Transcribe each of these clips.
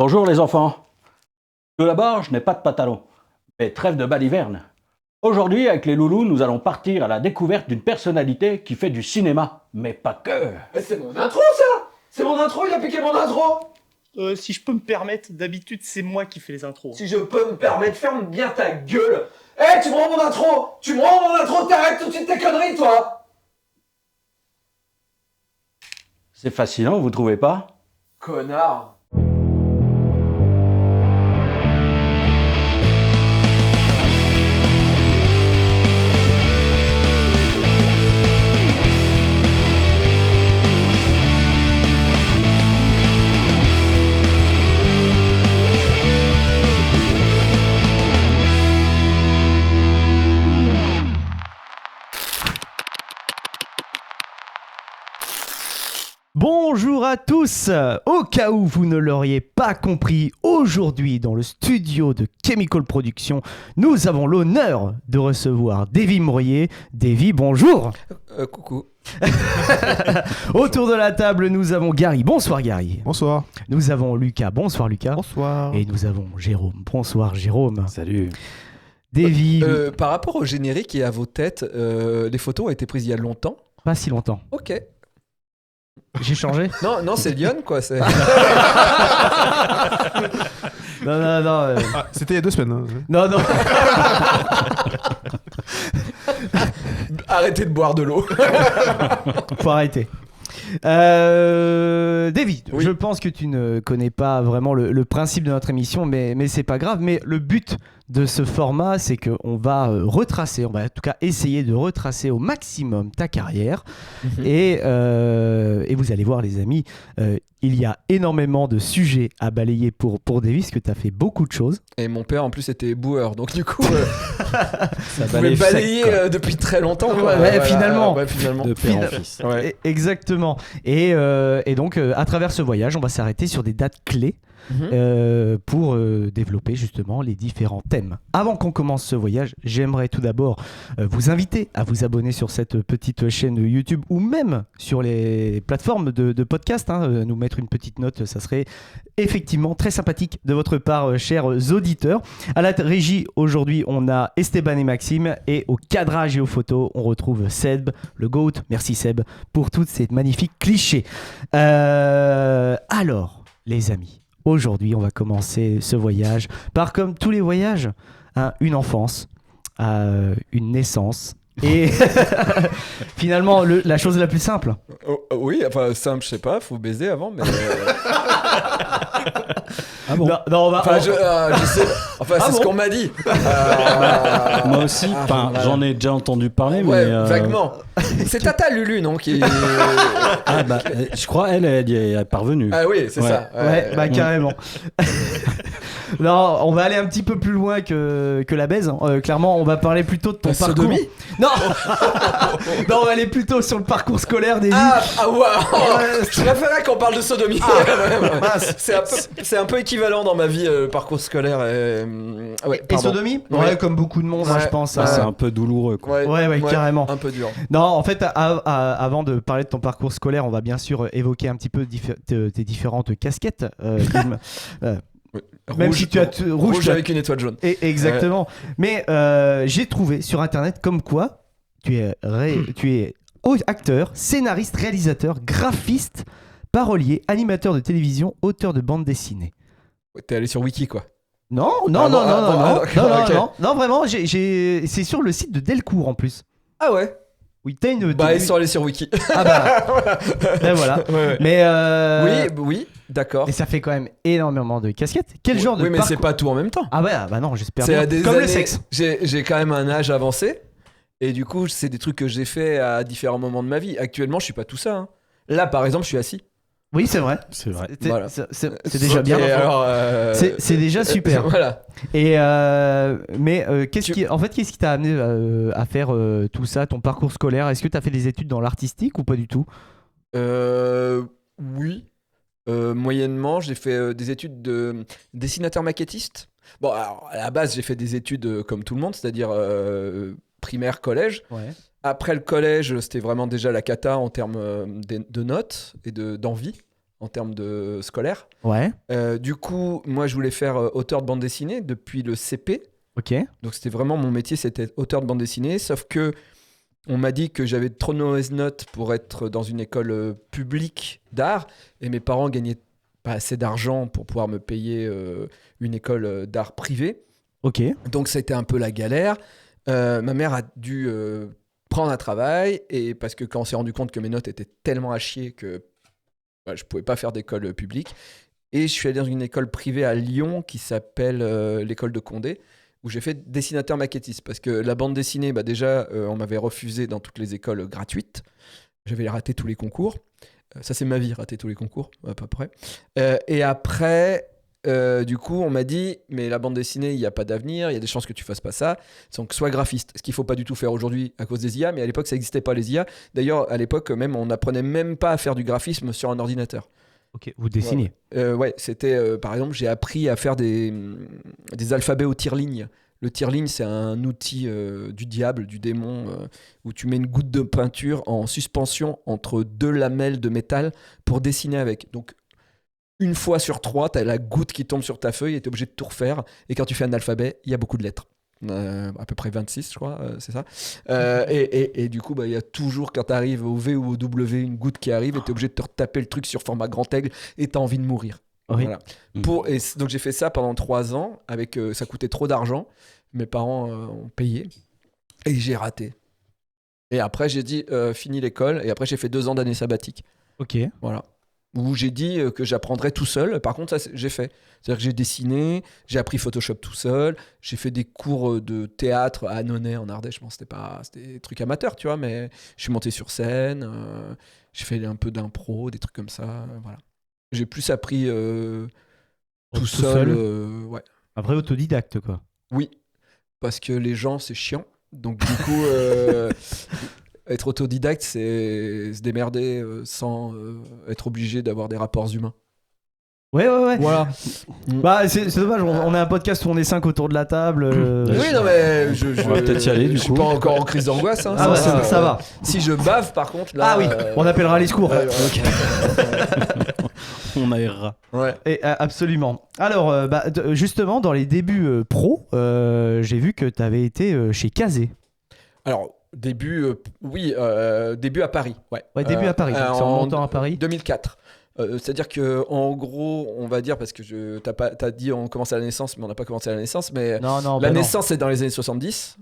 Bonjour les enfants. Tout d'abord, je n'ai pas de pantalon, mais trêve de baliverne. Aujourd'hui, avec les loulous, nous allons partir à la découverte d'une personnalité qui fait du cinéma, mais pas que. Mais c'est mon intro ça. C'est mon intro, il a piqué mon intro. Si je peux me permettre, d'habitude c'est moi qui fais les intros. Si je peux me permettre, ferme bien ta gueule. Eh, tu me rends mon intro. Tu me rends mon intro, t'arrêtes tout de suite tes conneries toi. C'est fascinant, vous trouvez pas? Connard. Bonjour à tous. Au cas où vous ne l'auriez pas compris, aujourd'hui dans le studio de Chemical Production, nous avons l'honneur de recevoir Davy Mourier. Davy, bonjour. Coucou. Autour de la table, nous avons Gary. Bonsoir Gary. Bonsoir. Nous avons Lucas. Bonsoir Lucas. Bonsoir. Et nous avons Jérôme. Bonsoir Jérôme. Salut. Davy, Par rapport au générique et à vos têtes, les photos ont été prises il y a longtemps. pas si longtemps. Ok. J'ai changé. Non, c'est Lyon, quoi. C'est... Non. C'était il y a 2 semaines. Hein. Non. Arrêtez de boire de l'eau. Faut arrêter. Davy, Oui. je pense que tu ne connais pas vraiment le principe de notre émission, mais c'est pas grave. Mais le but de ce format, c'est qu'on va retracer, on va en tout cas essayer de retracer au maximum ta carrière. Et vous allez voir, les amis, il y a énormément de sujets à balayer pour Davy, parce que tu as fait beaucoup de choses. Et mon père, en plus, était boueur. Donc, du coup, Ça vous pouvez balaye sec, balayer quoi. depuis très longtemps. Quoi. Ouais, Voilà. finalement. Ouais, finalement. De père en fils. Ouais. Exactement. Et donc, à travers ce voyage, on va s'arrêter sur des dates clés. Mhm. Pour développer justement les différents thèmes. Avant qu'on commence ce voyage, j'aimerais tout d'abord vous inviter à vous abonner sur cette petite chaîne YouTube ou même sur les plateformes de podcast, nous mettre une petite note, ça serait effectivement très sympathique de votre part, chers auditeurs. À la régie, aujourd'hui, on a Esteban et Maxime, et au cadrage et aux photos, on retrouve Seb, le GOAT. Merci Seb pour toutes ces magnifiques clichés. Alors, les amis, aujourd'hui, on va commencer ce voyage par, comme tous les voyages, une enfance, une naissance et finalement la chose la plus simple. Oui, enfin, simple, je sais pas, faut baiser avant, mais. Ah bon? Non, on va. Enfin, je sais. Enfin, c'est ce qu'on m'a dit. Moi aussi, j'en ai déjà entendu parler, Ouais, mais... vaguement. C'est Tata Lulu, non qui... Ah bah, je crois elle y est parvenue. Ah oui, c'est Ouais. ça. Ouais, bah carrément. Non, on va aller un petit peu plus loin que la baise. Clairement, on va parler plutôt de ton parcours. Sodomie. Non, non, on va aller plutôt sur le parcours scolaire des Waouh. Je préférais qu'on parle de sodomie. C'est un peu équivalent dans ma vie, parcours scolaire. Ouais, Et pardon. sodomie. Ouais. Ouais, comme beaucoup de monde, Ouais. je pense. Ah, c'est un peu douloureux, quoi. Ouais, carrément. Un peu dur. Non, en fait, avant de parler de ton parcours scolaire, on va bien sûr évoquer un petit peu tes différentes casquettes. Même si tu as rouge tu as- avec une étoile jaune. Exactement. Mais j'ai trouvé sur internet comme quoi tu es acteur, scénariste, réalisateur, graphiste, parolier, animateur de télévision, auteur de bande dessinée. T'es allé sur Wiki, quoi. Non, vraiment, c'est sur le site de Delcourt en plus. Ah ouais. Oui, t'as une. Bah, ils sont allés sur Wiki. Ah bah. Ben voilà. Ouais. Mais Oui, d'accord. et ça fait quand même énormément de casquettes. Quel genre de Oui, mais c'est parcours- pas tout en même temps. Ah ouais, bah non, j'espère C'est bien. à des Comme années... le sexe. J'ai quand même un âge avancé. Et du coup, c'est des trucs que j'ai fait à différents moments de ma vie. Actuellement, je suis pas tout ça. Hein. Là, par exemple, je suis assis. Oui, c'est vrai. C'est vrai. Voilà. C'est déjà bien. Et alors, C'est déjà super. Voilà. Et qu'est-ce qui t'a amené à faire tout ça, ton parcours scolaire? Est-ce que tu as fait des études dans l'artistique ou pas du tout? Oui. Moyennement, j'ai fait des études de dessinateur maquettiste. Bon, alors, à la base, j'ai fait des études comme tout le monde, c'est-à-dire primaire, collège. Ouais. Après le collège, c'était vraiment déjà la cata en termes de notes et d'envie. en termes de scolaire. Ouais, Du coup, moi, je voulais faire auteur de bande dessinée depuis le CP. ok. Donc, c'était vraiment mon métier, c'était auteur de bande dessinée. Sauf que on m'a dit que j'avais trop de mauvaises notes pour être dans une école publique d'art. Et mes parents gagnaient pas assez d'argent pour pouvoir me payer une école d'art privée. Ok. Donc, ça a été un peu la galère. Ma mère a dû prendre un travail. Et parce que quand on s'est rendu compte que mes notes étaient tellement à chier que je pouvais pas faire d'école publique. Et je suis allé dans une école privée à Lyon qui s'appelle l'école de Condé, où j'ai fait dessinateur maquettiste. Parce que la bande dessinée, déjà, on m'avait refusé dans toutes les écoles gratuites. J'avais raté tous les concours. Ça, c'est ma vie, rater tous les concours, à peu près. Et après, du coup, on m'a dit, mais la bande dessinée, il n'y a pas d'avenir, il y a des chances que tu fasses pas ça. Donc, sois graphiste. Ce qu'il faut pas du tout faire aujourd'hui à cause des IA, mais à l'époque, ça n'existait pas les IA. D'ailleurs, à l'époque, même, on n'apprenait même pas à faire du graphisme sur un ordinateur. Ok, vous dessinez. Ouais, c'était, par exemple, j'ai appris à faire des alphabets au tire-ligne. Le tire-ligne, c'est un outil du diable, du démon, où tu mets une goutte de peinture en suspension entre deux lamelles de métal pour dessiner avec. Donc, une fois sur 3, tu as la goutte qui tombe sur ta feuille et tu es obligé de tout refaire. Et quand tu fais un alphabet, il y a beaucoup de lettres. À peu près 26, je crois, c'est ça. Et du coup, il y a toujours, quand tu arrives au V ou au W, une goutte qui arrive et tu es obligé de te retaper le truc sur format grand aigle et tu as envie de mourir. Oui. Voilà. Donc j'ai fait ça pendant 3 ans, ça coûtait trop d'argent. Mes parents ont payé et j'ai raté. Et après, j'ai dit fini l'école et après, j'ai fait 2 ans d'année sabbatique. Ok. Voilà. Où j'ai dit que j'apprendrais tout seul. Par contre, ça, j'ai fait. C'est-à-dire que j'ai dessiné, j'ai appris Photoshop tout seul, j'ai fait des cours de théâtre à Annonay en Ardèche. Bon, c'était des trucs amateurs, tu vois, mais je suis monté sur scène, j'ai fait un peu d'impro, des trucs comme ça. Voilà. J'ai plus appris tout seul. Ouais. Un vrai autodidacte, quoi. Oui, parce que les gens, c'est chiant. Donc, du coup, être autodidacte, c'est se démerder sans être obligé d'avoir des rapports humains. Ouais. Voilà. Bah, c'est dommage, on a un podcast où on est 5 autour de la table. Oui, non, mais On va peut-être y aller, du je suis coup. pas encore en crise d'angoisse. Hein, Ah ouais, ça va. Si je bave, par contre, là. Ah oui, on appellera les secours. On aérera. Ouais. Et, absolument. Alors, justement, dans les débuts pro, j'ai vu que tu avais été chez Kazé. Alors, début à Paris. Ouais, Début à Paris, donc c'est en montant à Paris. 2004. C'est-à-dire que en gros, on va dire, parce que t'as dit on commence à la naissance, mais on n'a pas commencé à la naissance, mais Non, la naissance c'est dans les années 70.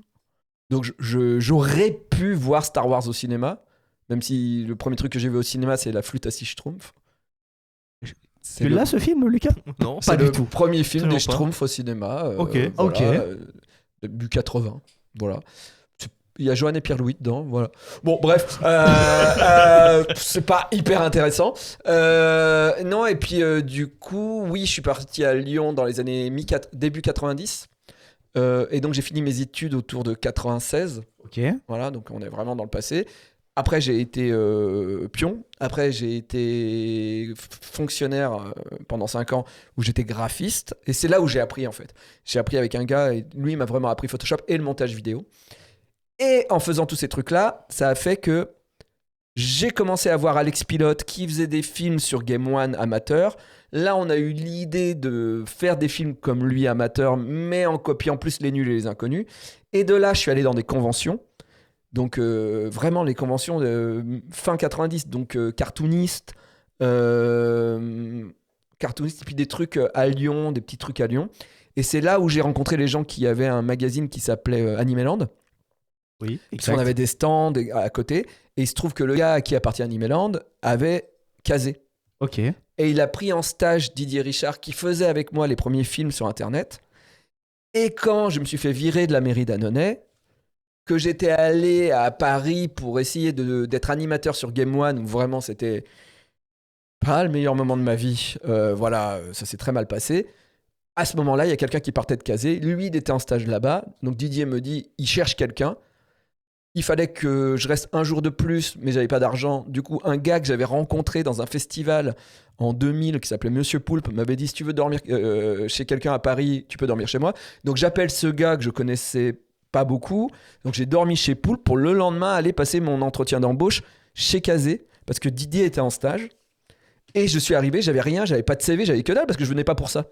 Donc j'aurais pu voir Star Wars au cinéma, même si le premier truc que j'ai vu au cinéma c'est La Flûte à six Schtroumpfs. Tu l'as ce film, Lucas? Non, C'est du le tout. premier film Absolument des pas. Schtroumpfs au cinéma. Ok. Début 80. Voilà. Il y a Joanne et Pierre-Louis dedans, voilà. Bon, bref, c'est pas hyper intéressant. Non, et puis du coup, oui, je suis parti à Lyon dans les années début 90. Et donc, j'ai fini mes études autour de 96. Ok. Voilà, donc on est vraiment dans le passé. Après, j'ai été pion. Après, j'ai été fonctionnaire pendant 5 ans où j'étais graphiste. Et c'est là où j'ai appris, en fait. J'ai appris avec un gars et lui, il m'a vraiment appris Photoshop et le montage vidéo. Et en faisant tous ces trucs-là, ça a fait que j'ai commencé à voir Alex Pilote qui faisait des films sur Game One amateur. Là, on a eu l'idée de faire des films comme lui amateur, mais en copiant plus les nuls et les inconnus. Et de là, je suis allé dans des conventions. Donc, vraiment, les conventions de fin 90. Donc, cartooniste, et puis des trucs à Lyon, des petits trucs à Lyon. Et c'est là où j'ai rencontré les gens qui avaient un magazine qui s'appelait Animeland. Oui, Parce qu'on avait des stands à côté. Et il se trouve que le gars à qui appartient Animeland avait Kazé. Ok. Et il a pris en stage Didier Richard qui faisait avec moi les premiers films sur Internet. Et quand je me suis fait virer de la mairie d'Annonay, que j'étais allé à Paris pour essayer d'être animateur sur Game One, où vraiment c'était pas le meilleur moment de ma vie. Voilà, ça s'est très mal passé. À ce moment-là, il y a quelqu'un qui partait de Kazé. Lui, il était en stage là-bas. Donc Didier me dit, il cherche quelqu'un. Il fallait que je reste un jour de plus, mais j'avais pas d'argent. Du coup, un gars que j'avais rencontré dans un festival en 2000 qui s'appelait Monsieur Poulpe m'avait dit, si tu veux dormir chez quelqu'un à Paris, tu peux dormir chez moi. Donc j'appelle ce gars que je connaissais pas beaucoup. Donc j'ai dormi chez Poulpe pour le lendemain aller passer mon entretien d'embauche chez Kazé parce que Didier était en stage. Et je suis arrivé, j'avais rien, j'avais pas de CV, j'avais que dalle parce que je venais pas pour ça.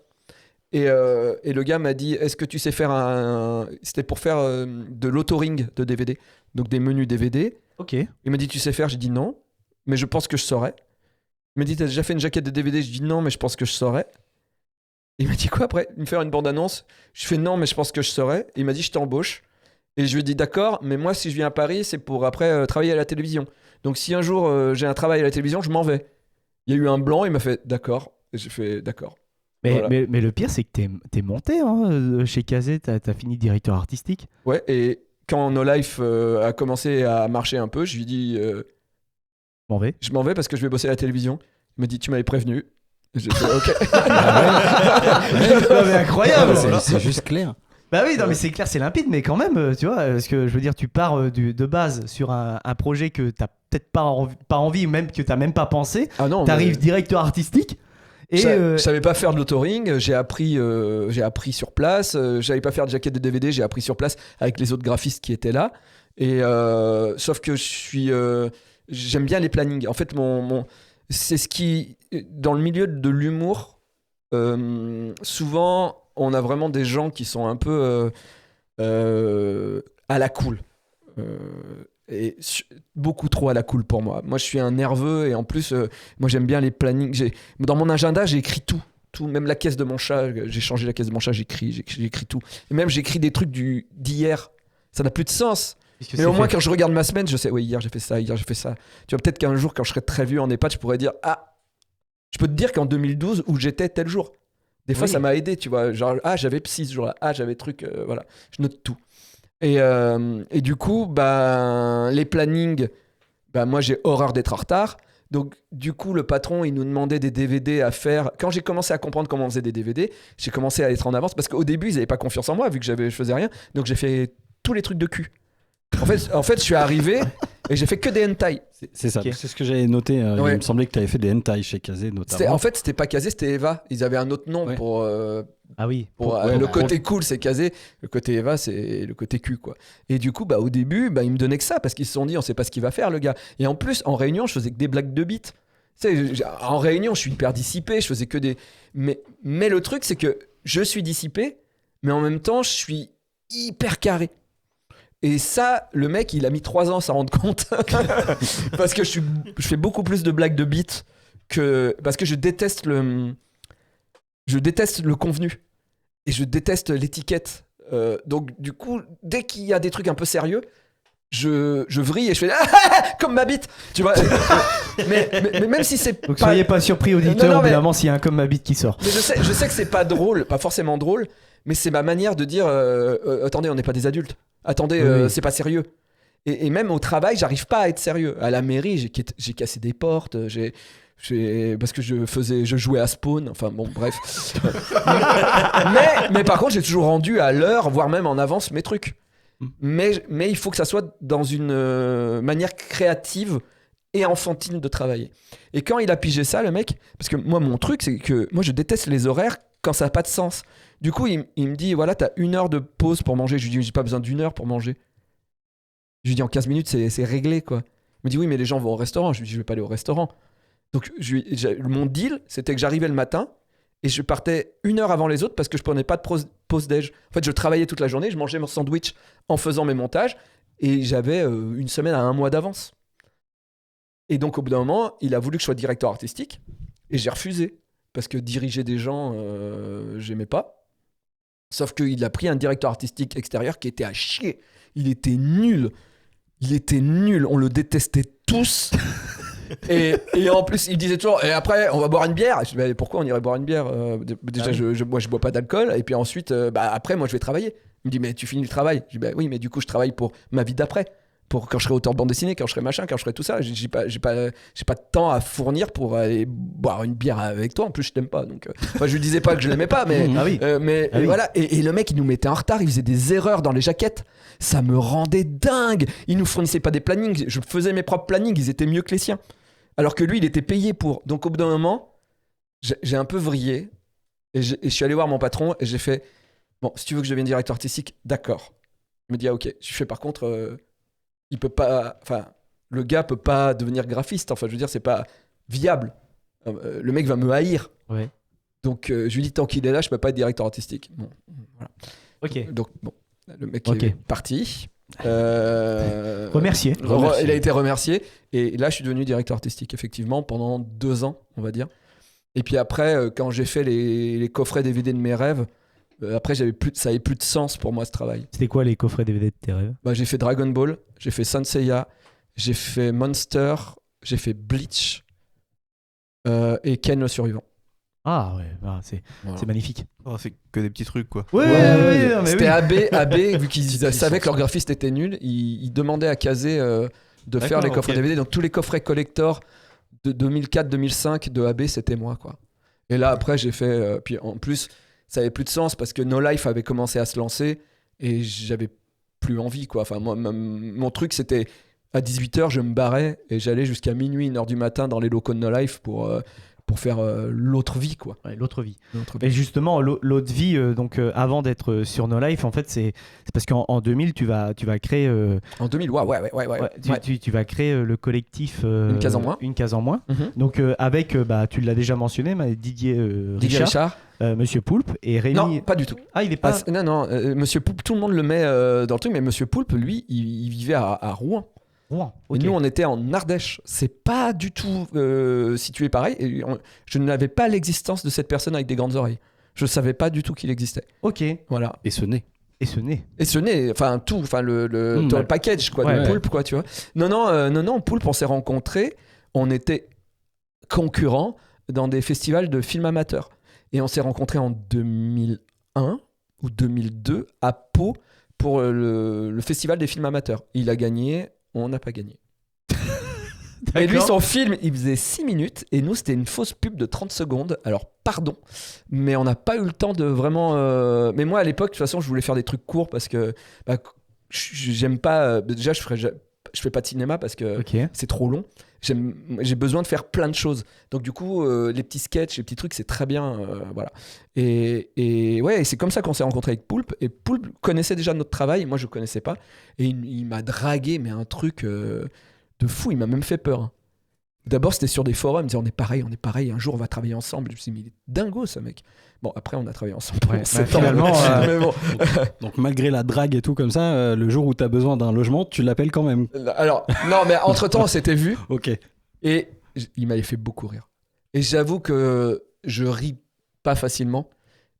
Et le gars m'a dit, est-ce que tu sais faire C'était pour faire de l'authoring de DVD, donc des menus DVD. Ok. Il m'a dit, tu sais faire? J'ai dit non, mais je pense que je saurais. Il m'a dit, t'as déjà fait une jaquette de DVD? Je dis non, mais je pense que je saurais. Il m'a dit quoi après? Me faire une bande-annonce? Je fais non, mais je pense que je saurais. Il m'a dit, je t'embauche. Et je lui ai dit, d'accord, mais moi, si je viens à Paris, c'est pour après travailler à la télévision. Donc si un jour j'ai un travail à la télévision, je m'en vais. Il y a eu un blanc, il m'a fait d'accord. Et j'ai fait d'accord. Mais, Voilà. mais le pire, c'est que t'es monté chez Kazé, t'as fini directeur artistique. Ouais, et quand No Life a commencé à marcher un peu, je lui ai dit M'en vais. je m'en vais parce que je vais bosser à la télévision. Il m'a dit tu m'avais prévenu. J'ai fait ok. Non, mais incroyable. C'est juste clair. Bah oui, non, mais c'est clair, c'est limpide, mais quand même, tu vois, parce que je veux dire, tu pars de base sur un projet que t'as peut-être pas envie, ou même que t'as même pas pensé. Ah non, T'arrives directeur artistique. Et je savais pas faire de l'authoring, j'ai appris sur place. J'avais pas faire de jaquette de DVD, j'ai appris sur place avec les autres graphistes qui étaient là. Et sauf que j'aime bien les plannings. En fait, c'est ce qui, dans le milieu de l'humour, souvent, on a vraiment des gens qui sont un peu à la cool. Beaucoup trop à la cool pour moi. Moi, je suis un nerveux et en plus, moi, j'aime bien les plannings. Dans mon agenda, j'ai écrit tout. Même la caisse de mon chat, j'ai changé la caisse de mon chat, j'écris tout. Et même, j'écris des trucs d'hier. Ça n'a plus de sens. Mais au moins, quand je regarde ma semaine, je sais, oui, hier j'ai fait ça. Tu vois, peut-être qu'un jour, quand je serai très vieux en EHPAD, je pourrais dire, je peux te dire qu'en 2012, où j'étais tel jour. Des fois, ça m'a aidé, tu vois. Genre, j'avais psy ce jour-là. J'avais truc, voilà. Je note tout. Et du coup, les plannings, moi, j'ai horreur d'être en retard. Donc, du coup, le patron, il nous demandait des DVD à faire. Quand j'ai commencé à comprendre comment on faisait des DVD, j'ai commencé à être en avance parce qu'au début, ils n'avaient pas confiance en moi vu que je faisais rien. Donc, j'ai fait tous les trucs de cul. En fait, je suis arrivé et j'ai fait que des hentai. C'est ça, Ok. c'est ce que j'avais noté. Ouais. Il me semblait que tu avais fait des hentai chez Kazé notamment. En fait, c'était pas Kazé, c'était Eva. Ils avaient un autre nom Ouais. pour Ah oui. le côté cool, c'est Kazé. Le côté Eva, c'est le côté cul, quoi. Et du coup, au début, ils me donnaient que ça parce qu'ils se sont dit, on sait pas ce qu'il va faire, le gars. Et en plus, en réunion, je faisais que des blagues de bite. Tu sais, en réunion, je suis hyper dissipé. Je faisais que des. Mais le truc, c'est que je suis dissipé, mais en même temps, je suis hyper carré. Et ça, le mec, il a mis 3 ans à s'en rendre compte. Parce que je fais beaucoup plus de blagues de bite parce que je déteste le convenu. Et je déteste l'étiquette. Donc, du coup, dès qu'il y a des trucs un peu sérieux, je vrille et je fais comme ma bite. Tu vois. mais même si c'est Donc pas... soyez pas surpris, auditeurs, Non, mais- évidemment, s'il y a un comme ma bite qui sort. Mais je sais que c'est pas drôle, pas forcément drôle, mais c'est ma manière de dire attendez, on n'est pas des adultes. Attendez, Oui. c'est pas sérieux. Et même au travail, j'arrive pas à être sérieux. À la mairie, j'ai cassé des portes, parce que je jouais à Spawn, enfin bon, bref. mais par contre, j'ai toujours rendu à l'heure, voire même en avance mes trucs. Mais il faut que ça soit dans une manière créative et enfantine de travailler. Et quand il a pigé ça, le mec, parce que moi, mon truc, c'est que moi, je déteste les horaires quand ça n'a pas de sens. Du coup, il me dit, voilà, t'as 1 heure de pause pour manger. Je lui dis, j'ai pas besoin d'1 heure pour manger. Je lui dis, en 15 minutes, c'est réglé, quoi. Il me dit, oui, mais les gens vont au restaurant. Je lui dis, je vais pas aller au restaurant. Donc, mon deal, c'était que j'arrivais le matin et je partais 1 heure avant les autres parce que je prenais pas de pause déj. En fait, je travaillais toute la journée, je mangeais mon sandwich en faisant mes montages et j'avais 1 semaine à 1 mois d'avance. Et donc, au bout d'un moment, il a voulu que je sois directeur artistique et j'ai refusé parce que diriger des gens, j'aimais pas. Sauf qu'il a pris un directeur artistique extérieur qui était à chier. Il était nul. On le détestait tous. Et en plus, il disait toujours, et après, on va boire une bière. Je dis, mais pourquoi on irait boire une bière Déjà, moi, je bois pas d'alcool. Et puis ensuite, après, moi, je vais travailler. Il me dit, mais tu finis le travail. Je dis, oui, mais du coup, je travaille pour ma vie d'après. Pour quand je serai auteur de bande dessinée, quand je serai machin, quand je serai tout ça. J'ai pas de temps à fournir pour aller boire une bière avec toi. En plus, je t'aime pas. Donc, je lui disais pas que je l'aimais pas, mais, Ah oui. oui. Voilà. Et le mec, il nous mettait en retard. Il faisait des erreurs dans les jaquettes. Ça me rendait dingue. Il nous fournissait pas des plannings. Je faisais mes propres plannings. Ils étaient mieux que les siens. Alors que lui, il était payé pour. Donc, au bout d'un moment, j'ai un peu vrillé. Et je suis allé voir mon patron et j'ai fait, bon, si tu veux que je devienne directeur artistique, d'accord. Il me dit, ok. Je fais, par contre, il peut pas. Enfin, le gars peut pas devenir graphiste. Enfin, je veux dire, c'est pas viable. le mec va me haïr. Ouais. Donc je lui dis tant qu'il est là, je peux pas être directeur artistique. Bon, voilà. Ok. Donc bon, le mec Ok. est parti. Remercié. Il a été remercié. Et là, je suis devenu directeur artistique, effectivement, pendant 2 ans, on va dire. Et puis après, quand j'ai fait les coffrets DVD de mes rêves, après, ça avait plus de sens pour moi, ce travail. C'était quoi les coffrets DVD de tes rêves? Bah, j'ai fait Dragon Ball, j'ai fait Saint Seiya, j'ai fait Monster, j'ai fait Bleach et Ken le survivant. Ah ouais, c'est Voilà. magnifique. Oh, c'est que des petits trucs, quoi. Ouais, non, mais C'était oui. AB, vu qu'ils savaient que leur graphiste était nul, ils demandaient à Kazé de faire les coffrets ok. DVD. Donc tous les coffrets collector de 2004-2005 de AB, c'était moi, quoi. Et là, après, j'ai fait... puis en plus, ça avait plus de sens parce que No Life avait commencé à se lancer et j'avais plus envie, quoi. Enfin, moi, mon truc, c'était... À 18h, je me barrais et j'allais jusqu'à minuit, 1h du matin dans les locaux de No Life pour faire l'autre vie, quoi. Ouais, l'autre vie. L'autre vie. Et justement, l'autre vie, avant d'être sur No Life, en fait, c'est parce qu'en 2000, tu vas créer. En 2000, ouais. Tu vas créer le collectif. Une case en moins. Une case en moins. Mhm. Donc, avec, tu l'as déjà mentionné, Didier Didier Richard, Monsieur Poulpe et Rémi. Non, pas du tout. Ah, il est pas. Non, Monsieur Poulpe, tout le monde le met dans le truc, mais Monsieur Poulpe, lui, il vivait à Rouen. Rouen. Et nous, on était en Ardèche. C'est pas du tout situé pareil. Et je n'avais pas l'existence de cette personne avec des grandes oreilles. Je savais pas du tout qu'il existait. Ok. Voilà. Et ce nez. Et ce nez. Et ce n'est, enfin tout, enfin le package, quoi, Ouais, de ouais. Poulpe, quoi, tu vois. Non, Poulpe, on s'est rencontrés. On était concurrents dans des festivals de films amateurs. Et on s'est rencontrés en 2001 ou 2002 à Pau pour le festival des films amateurs. Il a gagné, on n'a pas gagné. Et lui, son film, il faisait 6 minutes et nous, c'était une fausse pub de 30 secondes. Alors, pardon, mais on n'a pas eu le temps de vraiment. Mais moi, à l'époque, de toute façon, je voulais faire des trucs courts parce que j'aime pas. Déjà, je fais pas de cinéma parce que Ok. c'est trop long. J'ai besoin de faire plein de choses. Donc, du coup, les petits sketchs, les petits trucs, c'est très bien. Voilà. Et ouais, et c'est comme ça qu'on s'est rencontrés avec Poulpe. Et Poulpe connaissait déjà notre travail. Moi, je connaissais pas. Et il m'a dragué, mais un truc de fou. Il m'a même fait peur. D'abord, c'était sur des forums. Il me disait, on est pareil. Un jour, on va travailler ensemble. Je me suis dit, mais il est dingo, ce mec. Bon, après, on a travaillé ensemble pendant Ouais, 7 ans. finalement, Mais bon. Donc malgré la drague et tout comme ça, le jour où tu as besoin d'un logement, tu l'appelles quand même. Alors, non, mais entre-temps, on s'était vus. Ok. Et il m'avait fait beaucoup rire. Et j'avoue que je ris pas facilement.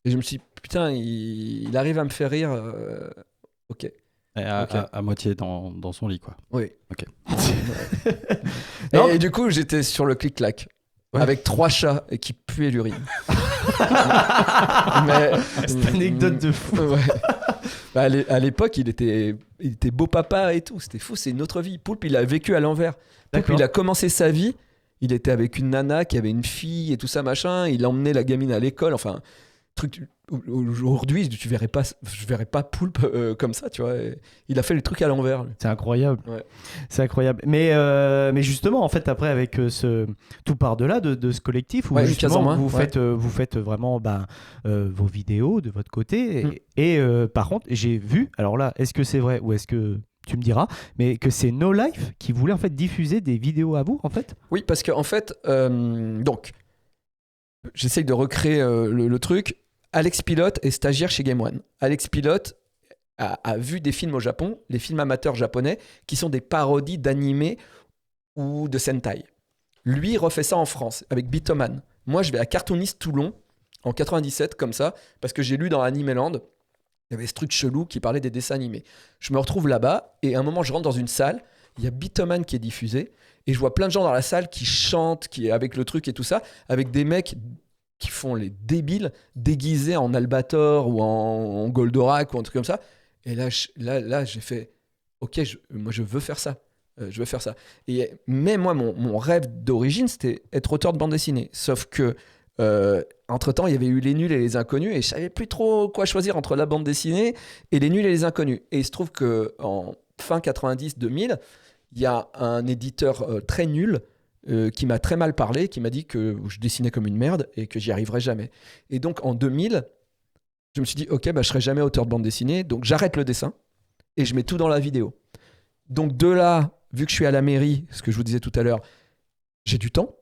Et je me suis dit, putain, il arrive à me faire rire. Ok. Et à, Ok. à moitié dans son lit, quoi. Oui. Ok. Non. Et du coup, j'étais sur le clic-clac. Ouais. Avec 3 chats et qui puaient l'urine. Mais, Cette anecdote de fou. Ouais. Bah, à l'époque, il était beau papa et tout. C'était fou, c'est une autre vie. Poulpe, il a vécu à l'envers. Poulpe, D'accord. il a commencé sa vie. Il était avec une nana qui avait une fille et tout ça, machin. Il emmenait la gamine à l'école. Enfin, truc. Aujourd'hui, je verrais pas Poulpe comme ça, tu vois. Et il a fait le truc à l'envers. Lui. C'est incroyable. Ouais. C'est incroyable. Mais justement, en fait, après, avec tout par-delà de ce collectif, où Ouais, une justement, case en moins, vous faites vraiment vos vidéos de votre côté. Mm. Et par contre, j'ai vu, alors là, est-ce que c'est vrai ou est-ce que tu me diras, mais que c'est No Life qui voulait en fait diffuser des vidéos à vous, en fait? Oui, parce qu'en fait, donc, j'essaye de recréer le truc. Alex Pilote est stagiaire chez Game One. Alex Pilote a vu des films au Japon, les films amateurs japonais, qui sont des parodies d'animés ou de Sentai. Lui, il refait ça en France, avec Bitoman. Moi, je vais à Cartoonist Toulon, en 97, comme ça, parce que j'ai lu dans Animeland, il y avait ce truc chelou qui parlait des dessins animés. Je me retrouve là-bas, et à un moment, je rentre dans une salle, il y a Bitoman qui est diffusé, et je vois plein de gens dans la salle qui chantent, avec le truc et tout ça, avec des mecs qui font les débiles déguisés en Albator ou en Goldorak ou un truc comme ça. Et là, j'ai fait ok, moi je veux faire ça. Je veux faire ça. Mais moi, mon rêve d'origine, c'était être auteur de bande dessinée. Sauf que entre-temps, il y avait eu Les Nuls et les Inconnus et je savais plus trop quoi choisir entre la bande dessinée et Les Nuls et les Inconnus. Et il se trouve qu'en fin 90-2000, il y a un éditeur très nul qui m'a très mal parlé, qui m'a dit que je dessinais comme une merde et que j'y arriverais jamais. Et donc en 2000, je me suis dit ok, je serai jamais auteur de bande dessinée, donc j'arrête le dessin et je mets tout dans la vidéo. Donc de là, vu que je suis à la mairie, ce que je vous disais tout à l'heure, j'ai du temps.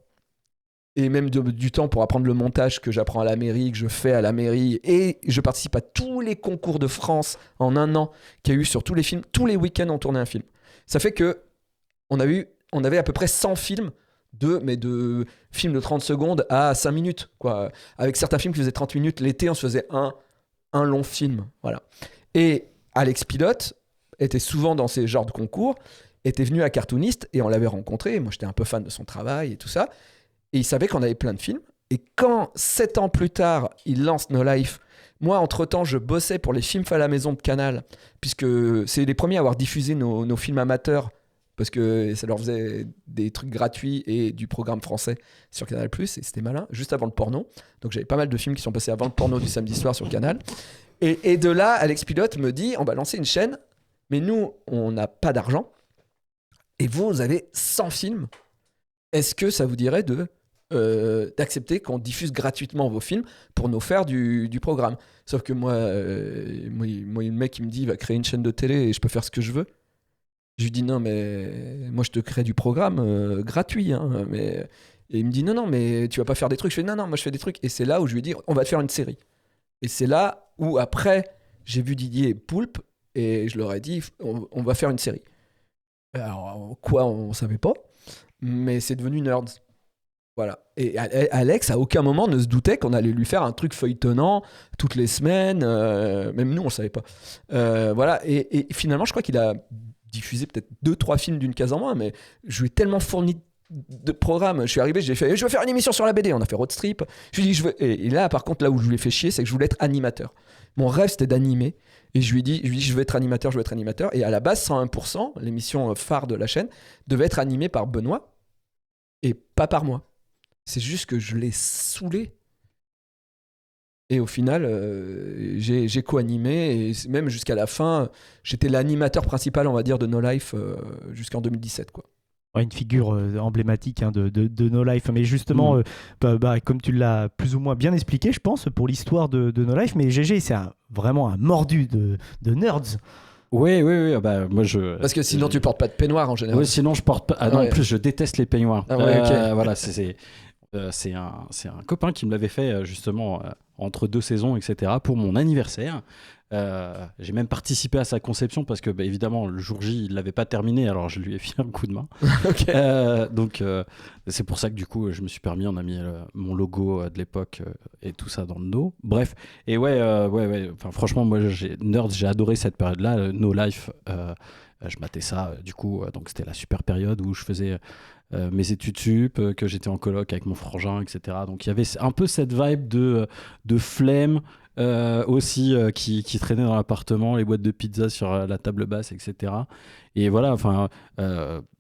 et même du temps pour apprendre le montage que j'apprends à la mairie, que je fais à la mairie, et je participe à tous les concours de France en un an qu'il y a eu sur tous les films. Tous les week-ends, on tournait un film. Ça fait que on avait à peu près 100 films de films de 30 secondes à 5 minutes, quoi. Avec certains films qui faisaient 30 minutes, l'été, on se faisait un long film. Voilà. Et Alex Pilote était souvent dans ces genres de concours, était venu à Cartoonist, et on l'avait rencontré. Moi, j'étais un peu fan de son travail et tout ça. Et il savait qu'on avait plein de films. Et quand, 7 ans plus tard, il lance No Life, moi, entre-temps, je bossais pour les films à la maison de Canal, puisque c'est les premiers à avoir diffusé nos films amateurs, parce que ça leur faisait des trucs gratuits et du programme français sur Canal+, et c'était malin, juste avant le porno. Donc j'avais pas mal de films qui sont passés avant le porno du samedi soir sur Canal. Et de là, Alex Pilote me dit, on va lancer une chaîne, mais nous, on n'a pas d'argent, et vous avez 100 films. Est-ce que ça vous dirait d'accepter qu'on diffuse gratuitement vos films pour nous faire du programme? Sauf que moi, le mec, il me dit, il va créer une chaîne de télé et je peux faire ce que je veux. Je lui dis, non, mais moi, je te crée du programme gratuit. Hein, mais... Et il me dit, non, mais tu vas pas faire des trucs. Je fais, non, moi, je fais des trucs. Et c'est là où je lui dis, on va te faire une série. Et c'est là où, après, j'ai vu Didier et Poulpe et je leur ai dit, on va faire une série. Alors, quoi, on savait pas. Mais c'est devenu Nerds. Voilà. Et Alex, à aucun moment, ne se doutait qu'on allait lui faire un truc feuilletonnant toutes les semaines. Même nous, on ne savait pas. Voilà. Et finalement, je crois qu'il a diffusé peut-être 2-3 films d'une case en moins, mais je lui ai tellement fourni de programmes. Je suis arrivé, j'ai fait, je veux faire une émission sur la BD. On a fait Road Strip. Je lui ai dit, et là, par contre, là où je lui ai fait chier, c'est que je voulais être animateur. Mon rêve, c'était d'animer. Et je lui ai dit, je veux être animateur, je veux être animateur. Et à la base, 101%, l'émission phare de la chaîne, devait être animée par Benoît et pas par moi. C'est juste que je l'ai saoulé. Et au final, j'ai co-animé. Et même jusqu'à la fin, j'étais l'animateur principal, on va dire, de No Life jusqu'en 2017, quoi. Ouais, une figure emblématique de No Life. Mais justement, comme tu l'as plus ou moins bien expliqué, je pense, pour l'histoire de No Life, mais GG, c'est vraiment un mordu de nerds. Oui, bah, moi Parce que sinon, tu portes pas de peignoir en général. Oui, sinon je porte pas. Ah non, en plus, je déteste les peignoirs. Ah ouais, ok. Voilà, c'est un copain qui me l'avait fait justement entre 2 saisons, etc., pour mon anniversaire. J'ai même participé à sa conception parce que, bah, évidemment, le jour J, il l'avait pas terminé, alors je lui ai filé un coup de main. Ok. Donc, c'est pour ça que du coup, je me suis permis, on a mis mon logo de l'époque et tout ça dans le dos. Bref, et ouais. Enfin, franchement, moi, Nerds, j'ai adoré cette période-là. No Life, je matais ça, du coup, donc c'était la super période où je faisais mes études sup, que j'étais en coloc avec mon frangin, etc. Donc il y avait un peu cette vibe de flemme aussi qui traînait dans l'appartement, les boîtes de pizza sur la table basse, etc. Et voilà, enfin,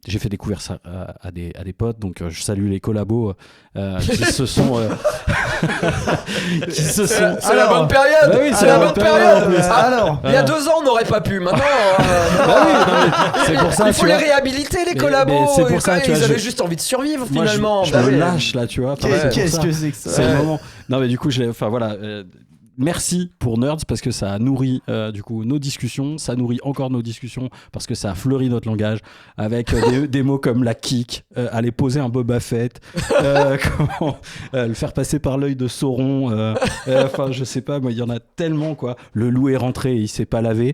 j'ai fait découvrir ça à des potes, donc je salue les collabos qui se sont... C'est la bonne période. Bah oui, c'est la bonne période. Alors, il y a 2 ans, on n'aurait pas pu. Maintenant, Bah oui, non, mais c'est pour ça, il faut tu les vois. réhabiliter, les Mais collabos. c'est pour ça, tu ils vois, avaient juste envie de survivre, Moi, finalement. je Bah me oui. lâche là, tu vois. Enfin, c'est pour qu'est-ce ça. que c'est que ça? C'est le moment. Non, mais du coup, enfin voilà. Merci pour Nerds parce que ça a nourri du coup nos discussions, ça nourrit encore nos discussions parce que ça a fleuri notre langage avec des mots comme la kick, aller poser un Boba Fett, comment le faire passer par l'œil de Sauron, enfin je sais pas, moi il y en a tellement quoi. Le loup est rentré, il s'est pas lavé.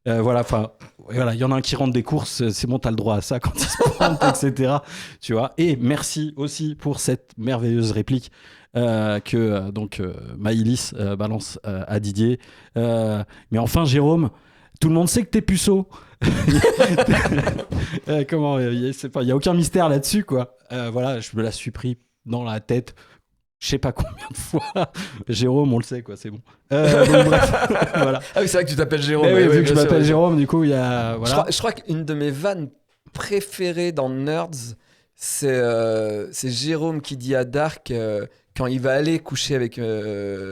Voilà, enfin, voilà, il y en a un qui rentre des courses, c'est bon, t'as le droit à ça quand il se plante, etc. Tu vois. Et merci aussi pour cette merveilleuse réplique que Maïlis balance à Didier. Mais enfin, Jérôme, tout le monde sait que t'es puceau. Comment il y a aucun mystère là-dessus, quoi. Voilà, je me la suis pris dans la tête. Je sais pas combien de fois. Jérôme, on le sait, quoi, c'est bon. Donc, bref, voilà. Ah oui, c'est vrai que tu t'appelles Jérôme. Mais oui, vu que je bien m'appelle sûr. Jérôme, du coup, il y a. Voilà. Je crois qu'une de mes vannes préférées dans Nerds, c'est Jérôme qui dit à Dark, quand il va aller coucher avec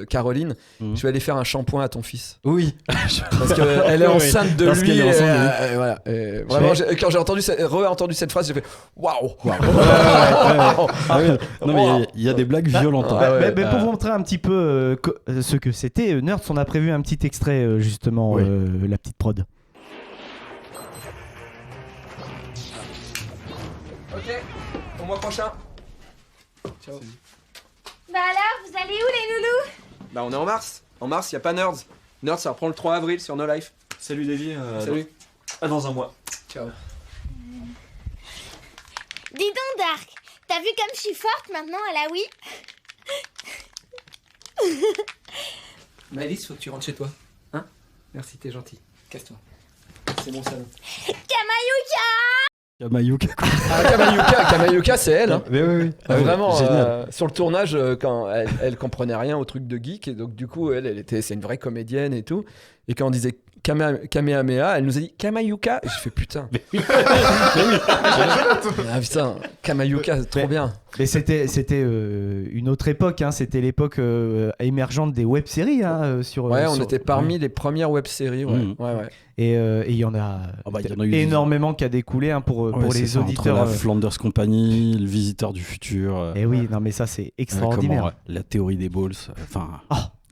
Caroline, je vais aller faire un shampoing à ton fils. Oui. Parce qu'elle est enceinte de Parce lui. qu'elle est enceinte de lui. Voilà. Vraiment, quand j'ai entendu cette phrase, j'ai fait waouh. Ah oui. Non, mais il y a des blagues violentes. hein. Ouais. Mais pour vous montrer un petit peu ce que c'était, Nerds, on a prévu un petit extrait, justement, Oui. la petite prod. Ok, au mois prochain. Ciao. Bah alors, vous allez où les loulous? Bah on est en mars. En mars, y a pas Nerds. Nerds, ça reprend le 3 avril sur No Life. Salut Davy. Salut. Dans un mois. Ciao. Dis donc Dark, t'as vu comme je suis forte maintenant à la Wii? Malice, faut que tu rentres chez toi. Hein? Merci, t'es gentil. Casse-toi. C'est mon salon. Kamayuka! Kamayuka. Ah, Kamayuka, c'est elle. Hein. Mais oui. Vraiment, génial. sur le tournage, quand elle comprenait rien au truc de geek, et donc du coup, c'est une vraie comédienne et tout. Et quand on disait Kamehameha, elle nous a dit Kamayuka. Et je fais putain. Ah putain, Kamayuka, c'est trop bien. Mais c'était une autre époque, hein. C'était l'époque émergente des web-séries. Hein, Ouais, on était parmi les premières web-séries. Ouais. Mhm. Ouais. Et il y en a, Il y en a eu énormément qui a découlé hein, pour c'est les ça, auditeurs. entre la Flanders Company, le Visiteur du futur. Et oui, non mais ça c'est extraordinaire. La théorie des balls. Enfin.